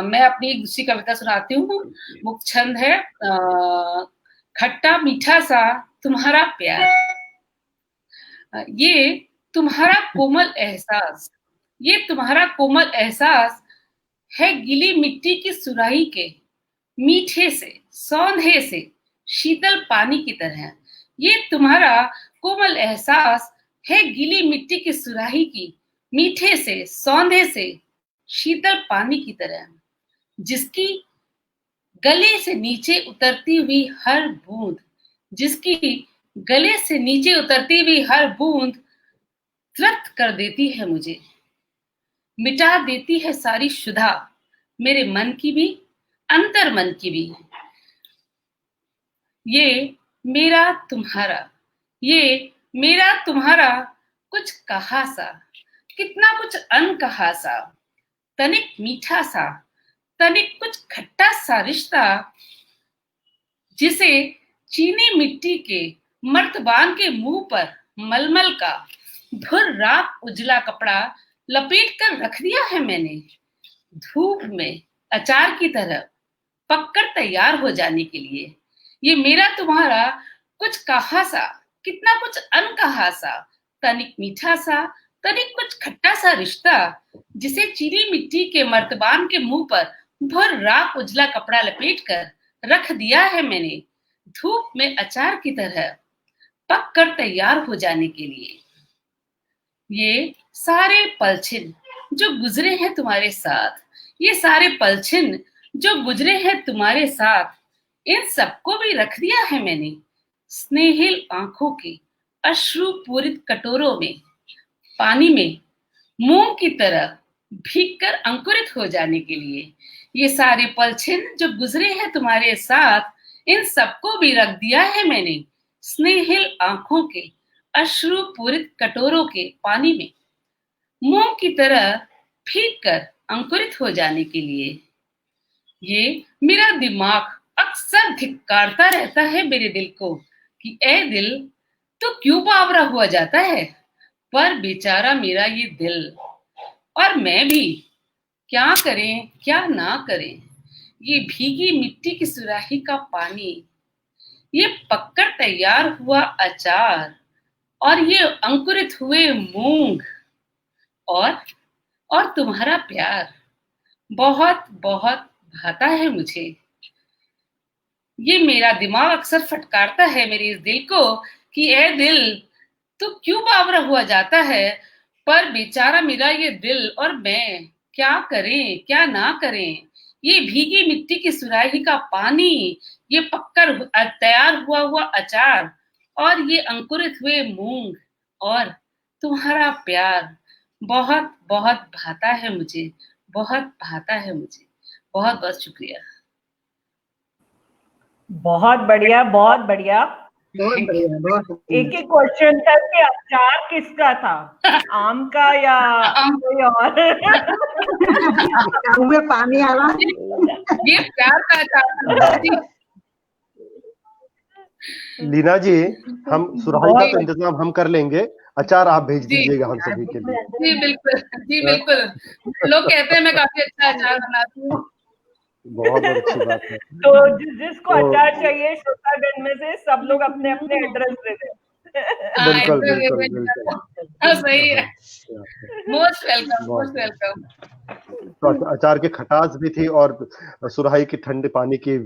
मैं अपनी एक दूसरी कविता सुनाती हूँ। मुक्त छंद है खट्टा मीठा सा तुम्हारा प्यार। ये तुम्हारा कोमल एहसास, ये तुम्हारा कोमल एहसास है गीली मिट्टी की सुराही के मीठे से सौंधे से शीतल पानी की तरह। ये तुम्हारा कोमल एहसास है गीली मिट्टी की सुराही की मीठे से सौंधे से शीतल पानी की तरह, जिसकी गले से नीचे उतरती हुई हर बूंद, जिसकी गले से नीचे उतरती हुई हर बूंद तृप्त कर देती है मुझे, मिटा देती है सारी शुदा मेरे मन की भी अंतर मन की भी। ये मेरा तुम्हारा, ये मेरा तुम्हारा कुछ कहा सा, कितना कुछ अनकहा सा, तनिक मीठा सा, तनिक कुछ खट्टा सा रिश्ता, जिसे चीनी मिट्टी के मर्तबान के मुंह पर मलमल का भुर राख उजला कपड़ा लपेट कर रख दिया है मैंने, धूप में अचार की तरह पककर तैयार हो जाने के लिए। ये मेरा तुम्हारा कुछ कहा सा, कितना कुछ अनकहा सा, तनिक मीठा सा, तनिक कुछ खट्टा सा रिश्ता, जिसे चीनी मिट्टी के मर्तबान के मुंह पर भर राख उजला कपड़ा लपेट कर रख दिया है मैंने, धूप में अचार की तरह पक कर तैयार हो जाने के लिए। ये सारे पलछिन जो गुजरे हैं तुम्हारे साथ, ये सारे पलछिन जो गुजरे हैं तुम्हारे साथ, इन सबको भी रख दिया है मैंने स्नेहिल आंखों के अश्रु पूरित कटोरों में, पानी में मूंग की तरह भीगकर अंकुरित हो जाने के लिए। ये सारे पलछिन जो गुजरे हैं तुम्हारे साथ, इन सबको भी रख दिया है मैंने स्नेहिल आंखों के अश्रु पूरित कटोरों के पानी में मूंग की तरह भीगकर अंकुरित हो जाने के लिए। ये मेरा दिमाग अक्सर धिक्कारता रहता है मेरे दिल को कि ए दिल तो क्यों बावरा हुआ जाता है, पर बेचारा मेरा ये दिल और मैं भी क्या करें क्या ना करें। ये भीगी मिट्टी की सुराही का पानी, ये पककर तैयार हुआ अचार और ये अंकुरित हुए मूंग और तुम्हारा प्यार बहुत बहुत भाता है मुझे। ये मेरा दिमाग अक्सर फटकारता है मेरे इस दिल को कि ए दिल तू क्यों बावरा हुआ जाता है, पर बेचारा मेरा ये दिल और मैं क्या करें क्या ना करें। ये भीगी मिट्टी की सुराही का पानी, ये पककर तैयार हुआ अचार और ये अंकुरित हुए मूंग और तुम्हारा प्यार बहुत बहुत भाता है मुझे, बहुत भाता है मुझे। बहुत बहुत शुक्रिया। बहुत बढ़िया बहुत बढ़िया। बहुत बढ़िया, बहुत एक ही क्वेश्चन था कि अचार किसका था, आम का या कोई और? मुंह में पानी आ रहा। ये प्यार का अचार। लीना जी, हम सुराही का तो इंतजाम हम कर लेंगे, अचार आप भेज दीजिएगा हम सभी के लिए। जी बिल्कुल, जी बिल्कुल। लोग कहते हैं मैं काफी अच्छा अचार बनाती हूँ। बहुत बहुत अच्छी बात है। तो जिसको अचार चाहिए श्रोतागण में से सब लोग अपने अपने एड्रेस दे दें। बिल्कुल बिल्कुल बिल्कुल, सही है। Most welcome, most welcome. तो अचार की खटास भी थी और सुराही की ठंडे पानी की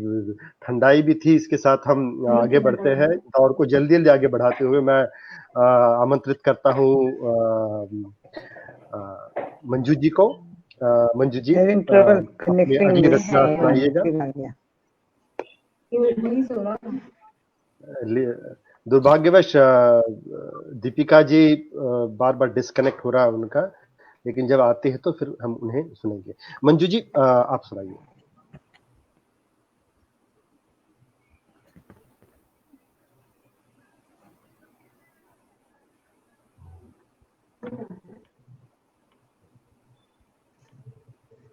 ठंडाई भी थी। इसके साथ हम आगे बढ़ते हैं और को जल्दी जल्दी आगे बढ़ाते हुए मैं आमंत्रित करता हूँ मंजू जी को। मंजू जी अगली रचना सुनाइएगा। दुर्भाग्यवश दीपिका जी बार बार डिस्कनेक्ट हो रहा है उनका, लेकिन जब आते हैं तो फिर हम उन्हें सुनेंगे। मंजू जी आप सुनाइए।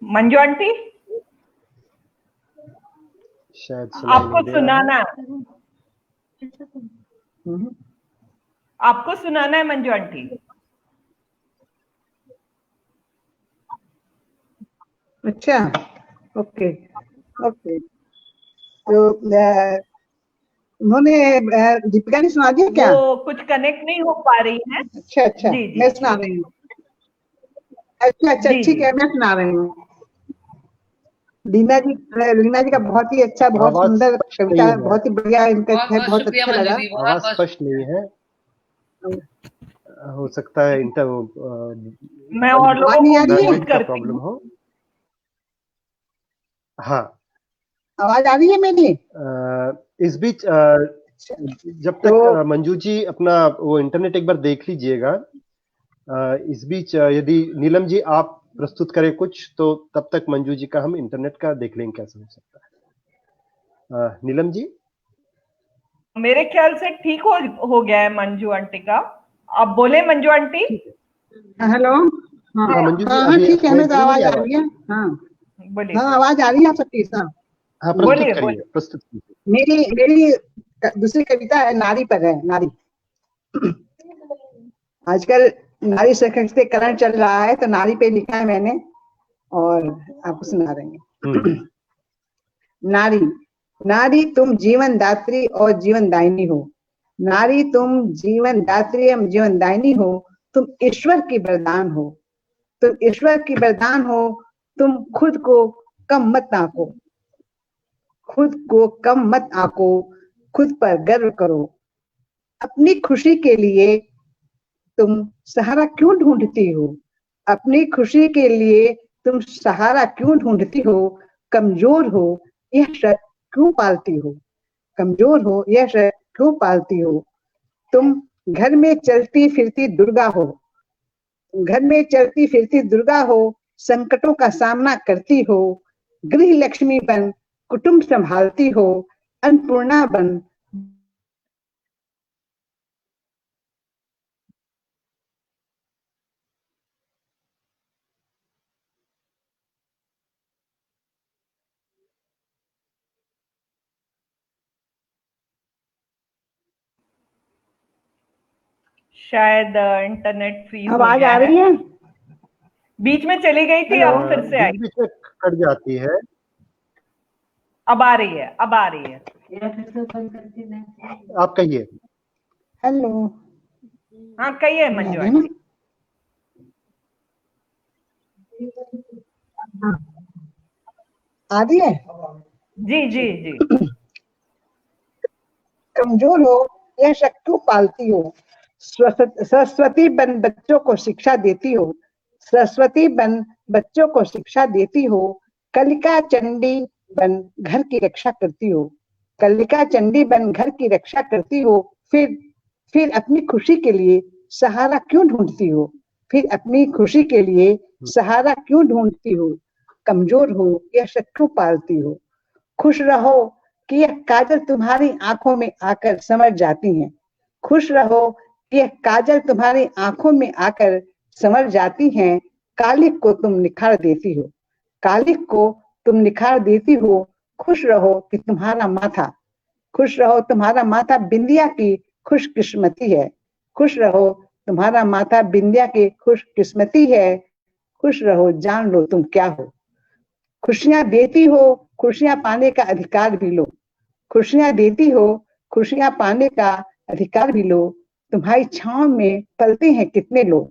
मंजू आंटी, शायद सुनाई आपको नहीं दे रहा है। सुनाना आपको सुनाना है मंजू आंटी। अच्छा, ओके ओके। तो उन्होंने दीपिका ने सुना दिया क्या? वो कुछ कनेक्ट नहीं हो पा रही है। अच्छा अच्छा, जी, जी, मैं सुना रही हूँ। अच्छा अच्छा, जी, ठीक जी। है, मैं सुना रही हूँ। लीना जी का बहुत ही अच्छा, बहुत आवाज सुंदर स्पष्ट कविता नहीं है, है। बहुत ही बढ़िया इनका बहुत है, बहुत बहुत शुक्रिया अच्छा मंजू लगा। जी, बहुत आवाज बहुत स्पष्ट नहीं है। हो सकता है इंटर मैं और लोगों नहीं को आ रही है? म्यूट बैंडविड्थ का करती प्रॉब्लम हूँ। हो। हाँ, आवाज आ रही है मेरी? इस बीच अच्छा, जब तक तो मंजू जी अपना वो इंटरनेट एक बार देख लीजिएगा। इस बीच यदि नीलम जी आप प्रस्तुत करें कुछ, तो तब तक मंजू जी का हम इंटरनेट का देख लेंगे कैसा हो सकता है। नीलम जी, मेरे ख्याल से ठीक हो गया है मंजू आंटी का। आप बोले मंजू आंटी। ठीक है। हेलो। हाँ हाँ मंजू जी, हाँ हाँ, अभी ठीक है, हमें तो नहीं आवाज मेरी आ आवाज। रही है। हाँ बोलिए हाँ, बोलिए आवाज आ रही है सबकी सब। हाँ, प्रस्तुत बोलिए करिए, बोलिए। प्रस्तुत कीजिए। मेरी मेरी दूसरी कविता है, नारी पर है। नारी। आजकल नारी सशक्तिकरण चल रहा है, तो नारी पे लिखा है मैंने और आपको सुना रहे हैं। नारी। नारी तुम जीवन दात्री और जीवन दायिनी हो। नारी तुम जीवन दात्री एवं जीवन दायिनी हो। तुम ईश्वर की वरदान हो। तुम ईश्वर की वरदान हो। तुम खुद को कम मत आंको। खुद को कम मत आंको। खुद पर गर्व करो। अपनी खुशी के लिए तुम सहारा क्यों ढूंढती हो? अपनी खुशी के लिए तुम सहारा क्यों ढूंढती हो? कमजोर हो यह शक क्यों पालती हो? कमजोर हो यह शक क्यों पालती हो? तुम घर में चलती फिरती दुर्गा हो। घर में चलती फिरती दुर्गा हो। संकटों का सामना करती हो। गृह लक्ष्मी बन कुटुंब संभालती हो। अन्नपूर्णा बन शायद इंटरनेट फ्रीज हो आवाज गया आ है। रही है? बीच में चली गई थी, अब फिर से आई। बीच बीच में कट जाती है। अब आ रही है, अब आ रही है। आप कहिए। हेलो। हाँ कहिए मंजू आंटी। आ रही है? जी जी जी। कमजोर हो यह शक क्यों पालती हो? सरस्वती बन बच्चों को शिक्षा देती हो। सरस्वती बन बच्चों को शिक्षा देती हो। कलिका चंडी बन घर की रक्षा करती हो। कलिका चंडी बन घर की रक्षा करती हो। फिर अपनी खुशी के लिए सहारा क्यों ढूंढती हो? फिर अपनी खुशी के लिए सहारा क्यों ढूंढती हो? कमजोर हो यह शक क्यों पालती हो? खुश रहो कि यह काजल तुम्हारी आंखों में आकर समझ जाती हैं। खुश रहो कि यह काजल तुम्हारी आंखों में आकर समझ जाती हैं। कालिक को तुम निखार देती हो। कालिक को तुम निखार देती हो। खुश रहो कि तुम्हारा माथा खुश रहो तुम्हारा माथा बिंदिया की खुशकिस्मती है। खुश रहो तुम्हारा माथा बिंदिया की खुशकिस्मती है। खुश रहो जान लो तुम क्या हो। खुशियां देती हो खुशियां पाने का अधिकार भी लो। खुशियां देती हो खुशियां पाने का अधिकार भी लो। तुम्हारी छांव में पलते हैं कितने लोग।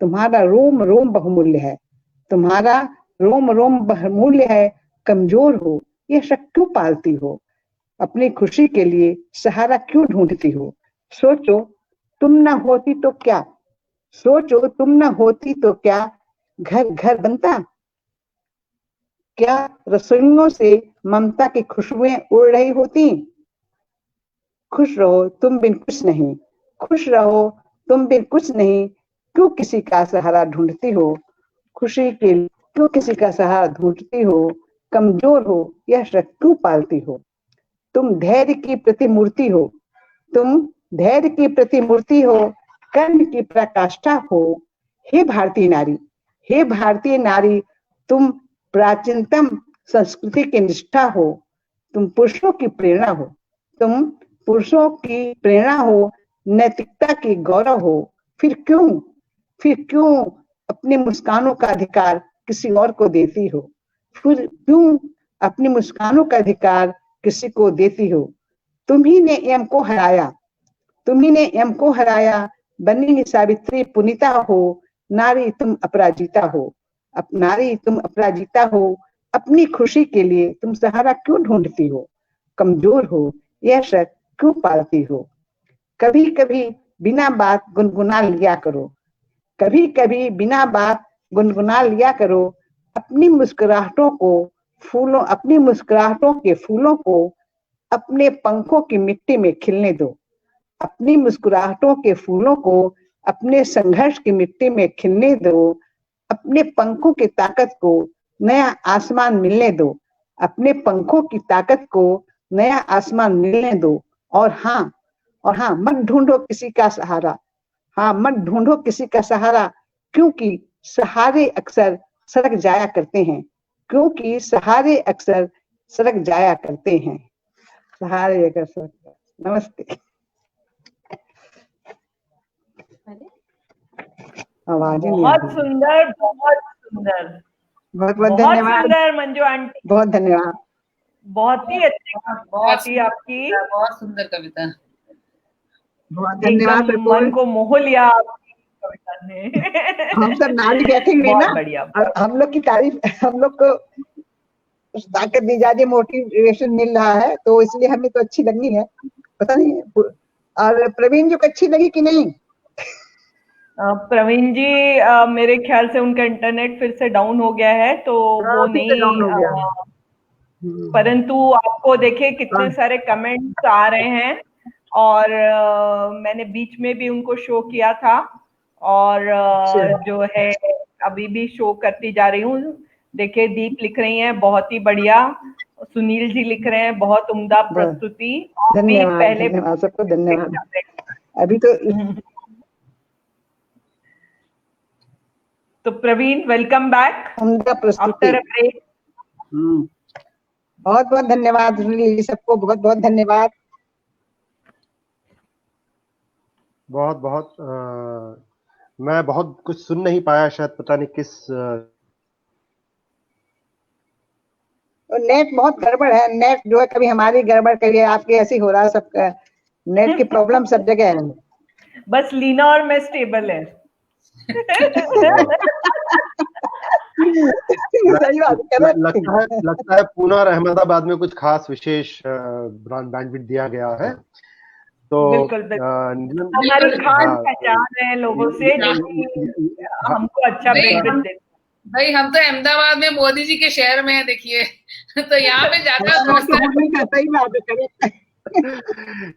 तुम्हारा रोम रोम बहुमूल्य है। तुम्हारा रोम रोम बहुमूल्य है। कमजोर हो यह शक क्यों पालती हो? अपनी खुशी के लिए सहारा क्यों ढूंढती हो? सोचो तुम ना होती तो क्या? सोचो तुम ना होती तो क्या घर घर बनता? क्या रसोइयों से ममता की खुशबुएं उड़ रही होती? खुश रहो तुम बिन कुछ नहीं। खुश रहो तुम बिन कुछ नहीं। क्यों किसी का सहारा ढूंढती हो? खुशी के लिए क्यों किसी का सहारा ढूंढती हो? कमजोर हो यह शक क्यों पालती हो? तुम धैर्य की प्रतिमूर्ति हो। तुम धैर्य की प्रतिमूर्ति हो। कर्म की पराकाष्ठा हो। हे भारतीय नारी, हे भारतीय नारी, तुम प्राचीनतम संस्कृति की निष्ठा हो, तुम पुरुषों की प्रेरणा हो, तुम पुरुषों की प्रेरणा हो, नैतिकता की गौरव हो। फिर क्यों अपनी मुस्कानों का अधिकार किसी और को देती हो? फिर क्यों अपनी मुस्कानों का अधिकार किसी को देती हो? तुम्ही ने यम को हराया, तुम्ही ने यम को हराया, बनी सावित्री पुनीता हो, नारी तुम अपराजिता हो, नारी तुम अपराजिता हो। अपनी खुशी के लिए तुम सहारा क्यों ढूंढती हो? कमजोर हो यह शक क्यों पालती हो? कभी कभी बिना बात गुनगुना लिया करो, कभी कभी बिना बात गुनगुना लिया करो। अपनी मुस्कुराहटों के फूलों को अपने पंखों की मिट्टी में खिलने दो, अपनी मुस्कुराहटों के फूलों को अपने संघर्ष की मिट्टी में खिलने दो। अपने पंखों की ताकत को नया आसमान मिलने दो, अपने पंखों की ताकत को नया आसमान मिलने दो। और हाँ, मत ढूंढो किसी का सहारा, हाँ मत ढूंढो किसी का सहारा, क्योंकि सहारे अक्सर सड़क जाया करते हैं, क्योंकि सहारे अक्सर सड़क जाया करते हैं, सहारे अक्सर। नमस्ते। आवाज ही नहीं आ बहुत रही। सुंदर, बहुत सुंदर, बहुत बहुत धन्यवाद, सुंदर मंजू आंटी, बहुत धन्यवाद। बहुत ही अच्छी कविता थी आपकी, बहुत सुंदर कविता, बहुत धन्यवाद। एकदम मन को मोह लिया आपकी कविता ने। हम सब नारी बैठे हुए बहुत ना, बढ़िया। और हम लोग की तारीफ, हम लोग को ताकत दी जा रही, मोटिवेशन मिल रहा है, तो इसलिए हमें तो अच्छी लगी है। पता नहीं और प्रवीण जी को अच्छी लगी कि नहीं? प्रवीण जी मेरे ख्याल से उनका इंटरनेट फिर से डाउन हो गया है, तो वो नहीं, परंतु आपको देखे कितने सारे कमेंट्स आ रहे हैं, और मैंने बीच में भी उनको शो किया था, और जो है अभी भी शो करती जा रही हूँ। देखिए दीप लिख रही हैं बहुत ही बढ़िया, सुनील जी लिख रहे हैं बहुत उम्दा प्रस्तुति। धन्यवाद, धन्यवाद सबको, धन्यवाद। अभी तो प्रवीण वेलकम बैक उम्दा प्रस्तुति, आफ्टर अ ब्रेक। बहुत बहुत धन्यवाद सबको, बहुत बहुत धन्यवाद। बहुत बहुत मैं बहुत कुछ सुन नहीं पाया, शायद पता नहीं किस नेट बहुत गड़बड़ है, नेट जो है कभी हमारी गड़बड़, कभी आपके ऐसे हो रहा है, सबका नेट की प्रॉब्लम सब जगह है। बस लीना और मैं स्टेबल है। सही बात है। लगता है पूना और अहमदाबाद में कुछ खास विशेष बैंडविड्थ दिया गया है, तो बिल्कुल हमारी खास पहचान है लोगों से, हमको अच्छा बैंडविड्थ देते। भाई हम तो अहमदाबाद में मोदी जी के शहर में है, देखिए तो यहाँ पे जाता है।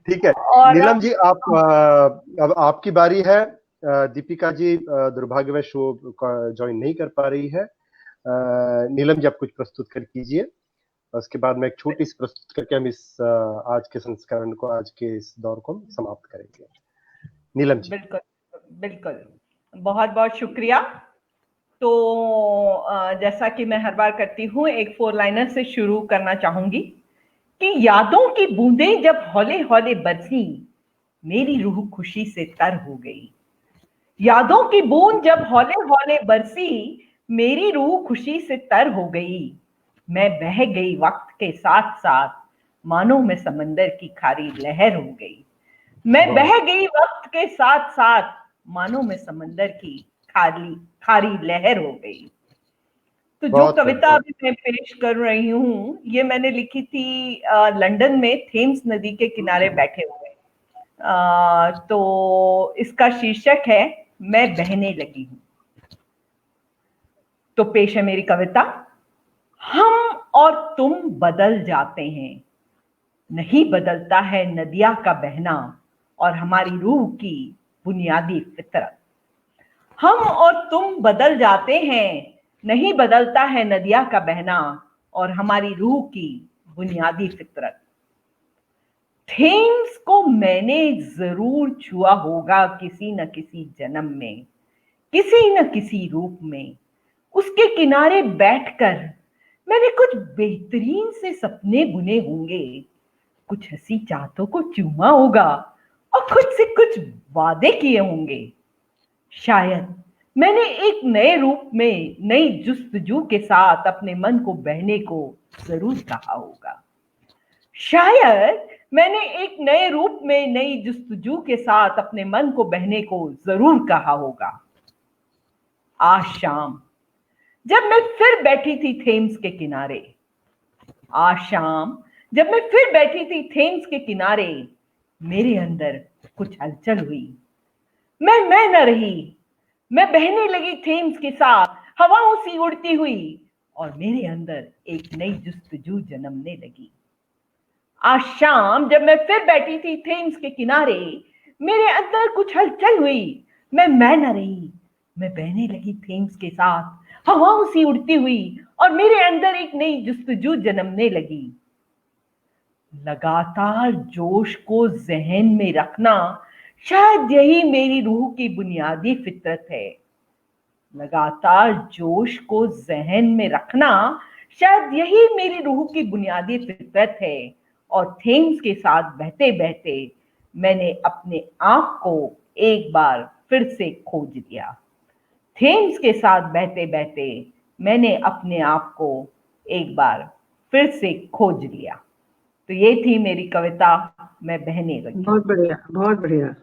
ठीक है नीलम जी, आप अब आपकी बारी है। दीपिका जी दुर्भाग्यवश शो ज्वाइन नहीं कर पा रही है। नीलम जी आप कुछ प्रस्तुत कर कीजिए, उसके बाद मैं एक छोटी सी प्रस्तुत करके हम इस आज के संस्करण को, आज के इस दौर को समाप्त करेंगे। नीलम जी। बिल्कुल बिल्कुल, बहुत बहुत शुक्रिया। तो जैसा कि मैं हर बार करती हूँ, एक 4 लाइनर से शुरू करना चाहूंगी कि यादों की बूंदें जब हौले हौले बरसी, मेरी रूह खुशी से तर हो गई। यादों की बूंद जब हौले हौले बरसी, मेरी रूह खुशी से तर हो गई। मैं बह गई वक्त के साथ साथ, मानो मैं समंदर की खारी लहर हो गई। मैं बह गई वक्त के साथ साथ, मानो मैं समंदर की खारी लहर हो गई। तो जो कविता अभी मैं पेश कर रही हूँ, ये मैंने लिखी थी लंदन में थेम्स नदी के किनारे बैठे हुए। तो इसका शीर्षक है मैं बहने लगी हूं। तो पेश है मेरी कविता। हम और तुम बदल जाते हैं, नहीं बदलता है नदिया का बहना और हमारी रूह की बुनियादी फितरत। हम और तुम बदल जाते हैं, नहीं बदलता है नदिया का बहना और हमारी रूह की बुनियादी फितरत। थेम्स को मैंने जरूर छुआ होगा किसी न किसी जन्म में, किसी न किसी रूप में उसके किनारे बैठकर मैंने कुछ बेहतरीन से सपने बुने होंगे, कुछ हंसी चाहतों को चूमा होगा और खुद से कुछ वादे किए होंगे। शायद मैंने एक नए रूप में नई जुस्तजू के साथ अपने मन को बहने को जरूर कहा होगा। शायद मैंने एक नए रूप में नई जुस्तजू के साथ अपने मन को बहने को जरूर कहा होगा। आज शाम जब मैं फिर बैठी थी थेम्स के किनारे, आज शाम जब मैं फिर बैठी थी थेम्स के किनारे, मेरे अंदर कुछ हलचल हुई। मैं न रही, मैं बहने लगी थेम्स के साथ हवाओं सी उड़ती हुई, और मेरे अंदर एक नई जुस्तजू जन्मने लगी। आज शाम जब मैं फिर बैठी थी थेम्स के किनारे, मेरे अंदर कुछ हलचल हुई। मैं न रही, मैं बहने लगी थेम्स के साथ हवाओं सी उड़ती हुई, और मेरे अंदर एक नई जुस्तजू जन्मने लगी। लगातार जोश को जहन में रखना शायद यही मेरी रूह की बुनियादी फितरत है। लगातार जोश को जहन में रखना शायद यही मेरी रूह की बुनियादी फितरत है। और थेम्स के साथ बहते बहते मैंने अपने आप को एक बार फिर से खोज लिया। थेम्स के साथ बहते बहते मैंने अपने आप को एक बार फिर से खोज लिया। तो ये थी मेरी कविता, मैं बहने लगी। बहुत बढ़िया, बहुत बढ़िया।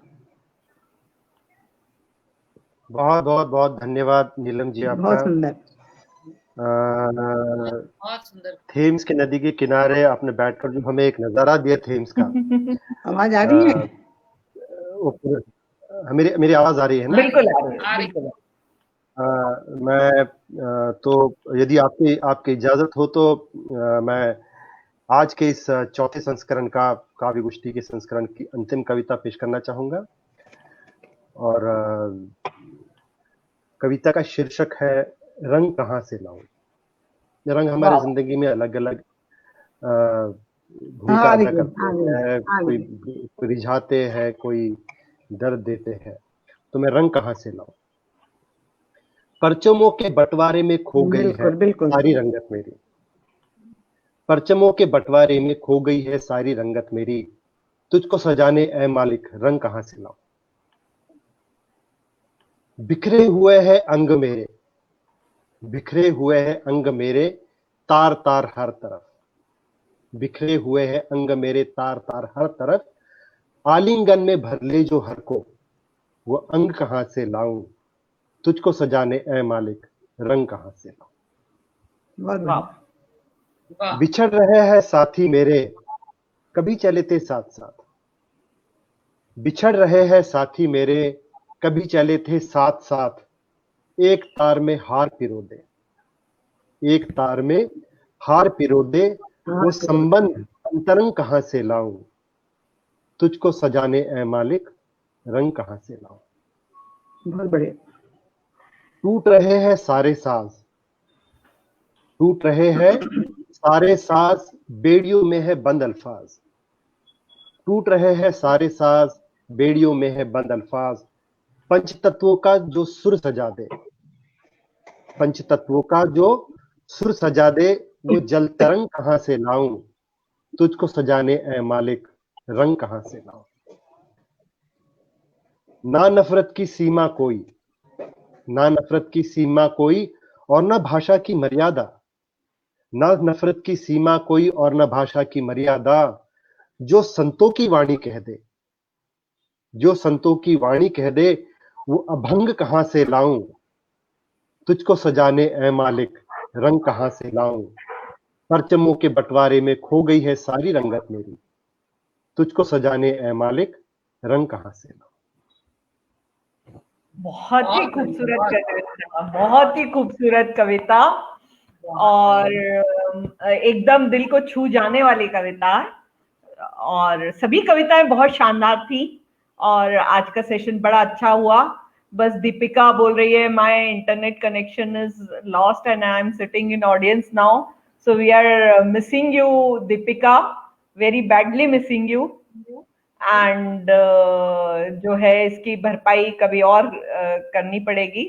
बहुत बहुत बहुत धन्यवाद नीलम जी आपका। बहुत सुंदर। बहुत सुंदर। थेम्स के नदी के किनारे आपने बैठकर जो हमें एक नजारा दिया थेम्स का, आवाज आ रही है? मेरी आवाज आ रही है ना? बिल्कुल आ रही है। मैं तो यदि आपकी इजाजत हो तो मैं आज के इस चौथे संस्करण का काव्य गोष्ठी के संस्करण की अंतिम कविता पेश करना चाहूंगा। और कविता का शीर्षक है रंग कहाँ से लाऊं। रंग हमारे जिंदगी में अलग अलग भूमिका अदा करते हैं, कोई रिझाते हैं, कोई दर्द देते हैं। तो मैं रंग कहाँ से लाऊं। परचमों के बंटवारे में खो गई है सारी रंगत मेरी। परचमों के बंटवारे में खो गई है सारी रंगत मेरी। तुझको सजाने ऐ मालिक रंग कहाँ से लाऊं। बिखरे हुए हैं अंग मेरे, बिखरे हुए हैं अंग मेरे, तार तार हर तरफ। बिखरे हुए हैं अंग मेरे, तार तार हर तरफ। आलिंगन में भर ले जो हर को, वो अंग कहाँ से लाऊं। तुझको सजाने ऐ मालिक रंग कहाँ से लाऊं। बिछड़ रहे हैं साथी मेरे, कभी चले थे साथ साथ। बिछड़ रहे हैं साथी मेरे, कभी चले थे साथ साथ। एक तार में हार पिरो दे, एक तार में हार पिरो दे। वो संबंध अंतरंग कहाँ से लाऊं। तुझको सजाने ऐ मालिक रंग कहाँ से लाऊं। बहुत बढ़िया। टूट रहे हैं सारे साज, टूट रहे हैं सारे साज, बेड़ियों में है बंद अल्फाज। टूट रहे हैं सारे साज, बेड़ियों में है बंद अल्फाज। पंचतत्वों का जो सुर सजा दे, पंचतत्वों का जो सुर सजा दे, वो जल तरंग कहाँ से लाऊं। तुझको सजाने ऐ मालिक रंग कहाँ से लाऊं। ना नफरत की सीमा कोई, ना नफरत की सीमा कोई, और ना भाषा की मर्यादा। ना नफरत की सीमा कोई और ना भाषा की मर्यादा। जो संतों की वाणी कह दे, जो संतों की वाणी कह दे, वो अभंग कहाँ से लाऊं। तुझको सजाने ऐ मालिक रंग कहाँ से लाऊं। परचमों के बंटवारे में खो गई है सारी रंगत मेरी। तुझको सजाने ऐ मालिक रंग कहाँ से लाऊं। बहुत ही खूबसूरत कविता, बहुत ही खूबसूरत कविता, और एकदम दिल को छू जाने वाली कविता। और सभी कविताएं बहुत शानदार थी, और आज का सेशन बड़ा अच्छा हुआ। बस दीपिका बोल रही है my internet connection is lost and I am sitting in audience now, so we are missing you Deepika, very badly missing you. And जो है इसकी भरपाई कभी और करनी पड़ेगी।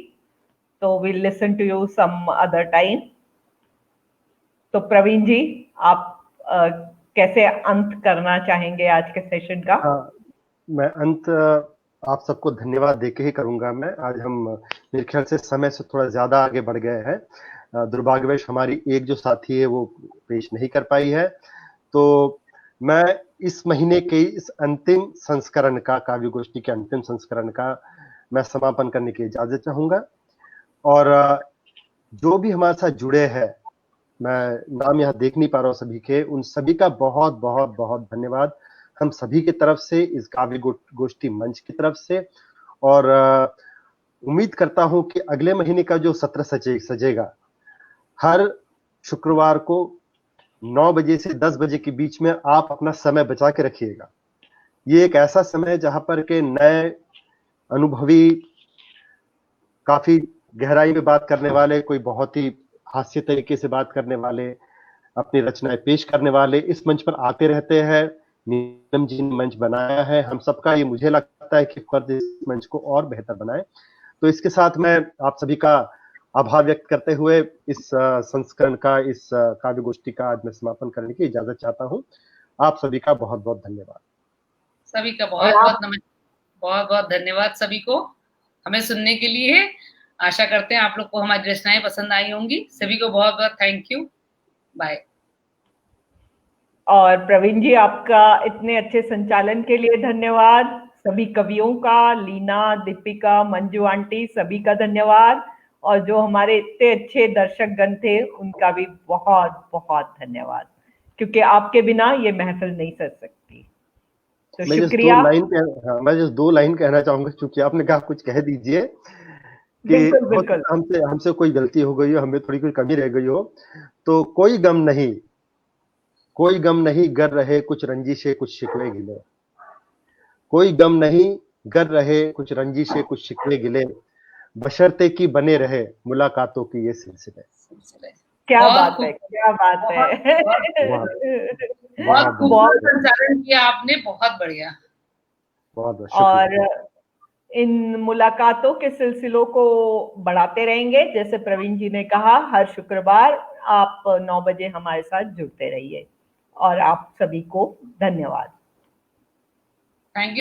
तो we'll listen to you some other time. तो प्रवीण जी, आप कैसे अंत करना चाहेंगे आज के सेशन का? हाँ, मैं अंत आप सबको धन्यवाद देके ही करूंगा। मैं आज हम मेरे ख्याल से समय से थोड़ा ज्यादा आगे बढ़ गए हैं। दुर्भाग्यवश हमारी एक जो साथी है वो पेश नहीं कर पाई है, तो मैं इस महीने के इस अंतिम संस्करण का, काव्य गोष्ठी के अंतिम संस्करण का मैं समापन करने की इजाजत चाहूंगा। और जो भी हमारे साथ जुड़े हैं, मैं नाम यहाँ देख नहीं पा रहा हूँ सभी के, उन सभी का बहुत बहुत बहुत धन्यवाद हम सभी की तरफ से, इस काव्य गोष्ठी मंच की तरफ से। और उम्मीद करता हूं कि अगले महीने का जो सत्र सजेगा, हर शुक्रवार को 9 बजे से 10 बजे के बीच में आप अपना समय बचा के रखिएगा। ये एक ऐसा समय है जहां पर के नए अनुभवी, काफी गहराई में बात करने वाले, कोई बहुत ही हास्य तरीके से बात करने वाले, अपनी रचनाएं पेश करने वाले इस मंच पर आते रहते हैं। नीलम जी ने मंच बनाया है, हम सबका ये मुझे लगता है कि फर्ज इस मंच को और बेहतर बनाए। तो इसके साथ मैं आप सभी का आभार व्यक्त करते हुए इस संस्करण का, इस काव्य गोष्ठी का आज मैं समापन करने की इजाजत चाहता हूँ। आप सभी का बहुत बहुत धन्यवाद। सभी का बहुत बहुत धन्यवाद सभी को हमें सुनने के लिए। आशा करते हैं आप लोग को हमारी रचनाएं पसंद आई होंगी। सभी को बहुत बहुत थैंक यू, बाय। और प्रवीण जी, आपका इतने अच्छे संचालन के लिए धन्यवाद। सभी कवियों का, लीना, दीपिका, मंजू आंटी, सभी का धन्यवाद। और जो हमारे इतने अच्छे दर्शक गण थे उनका भी बहुत बहुत धन्यवाद, क्योंकि आपके बिना ये महफिल नहीं सज सकती। तो शुक्रिया। मैं जो 2 लाइन कहना चाहूंगा, क्योंकि आपने कहा कुछ कह दीजिए कि बिल्कुल। हमसे कोई गलती हो गई हो, हमें थोड़ी कोई कमी रह गई हो, तो कोई गम नहीं गर रहे कुछ रंजिशे कुछ शिकवे गिले। कोई गम नहीं गर रहे कुछ रंजिशे कुछ शिकवे गिले, बशर्ते की बने रहे मुलाकातों की ये सिलसिले। क्या बात है, क्या बात है। बहुत संचालन किया आपने, बहुत बढ़िया। बहुत और इन मुलाकातों के सिलसिलों को बढ़ाते रहेंगे। जैसे प्रवीण जी ने कहा, हर शुक्रवार आप 9 बजे हमारे साथ जुड़ते रहिए। और आप सभी को धन्यवाद। Thank you.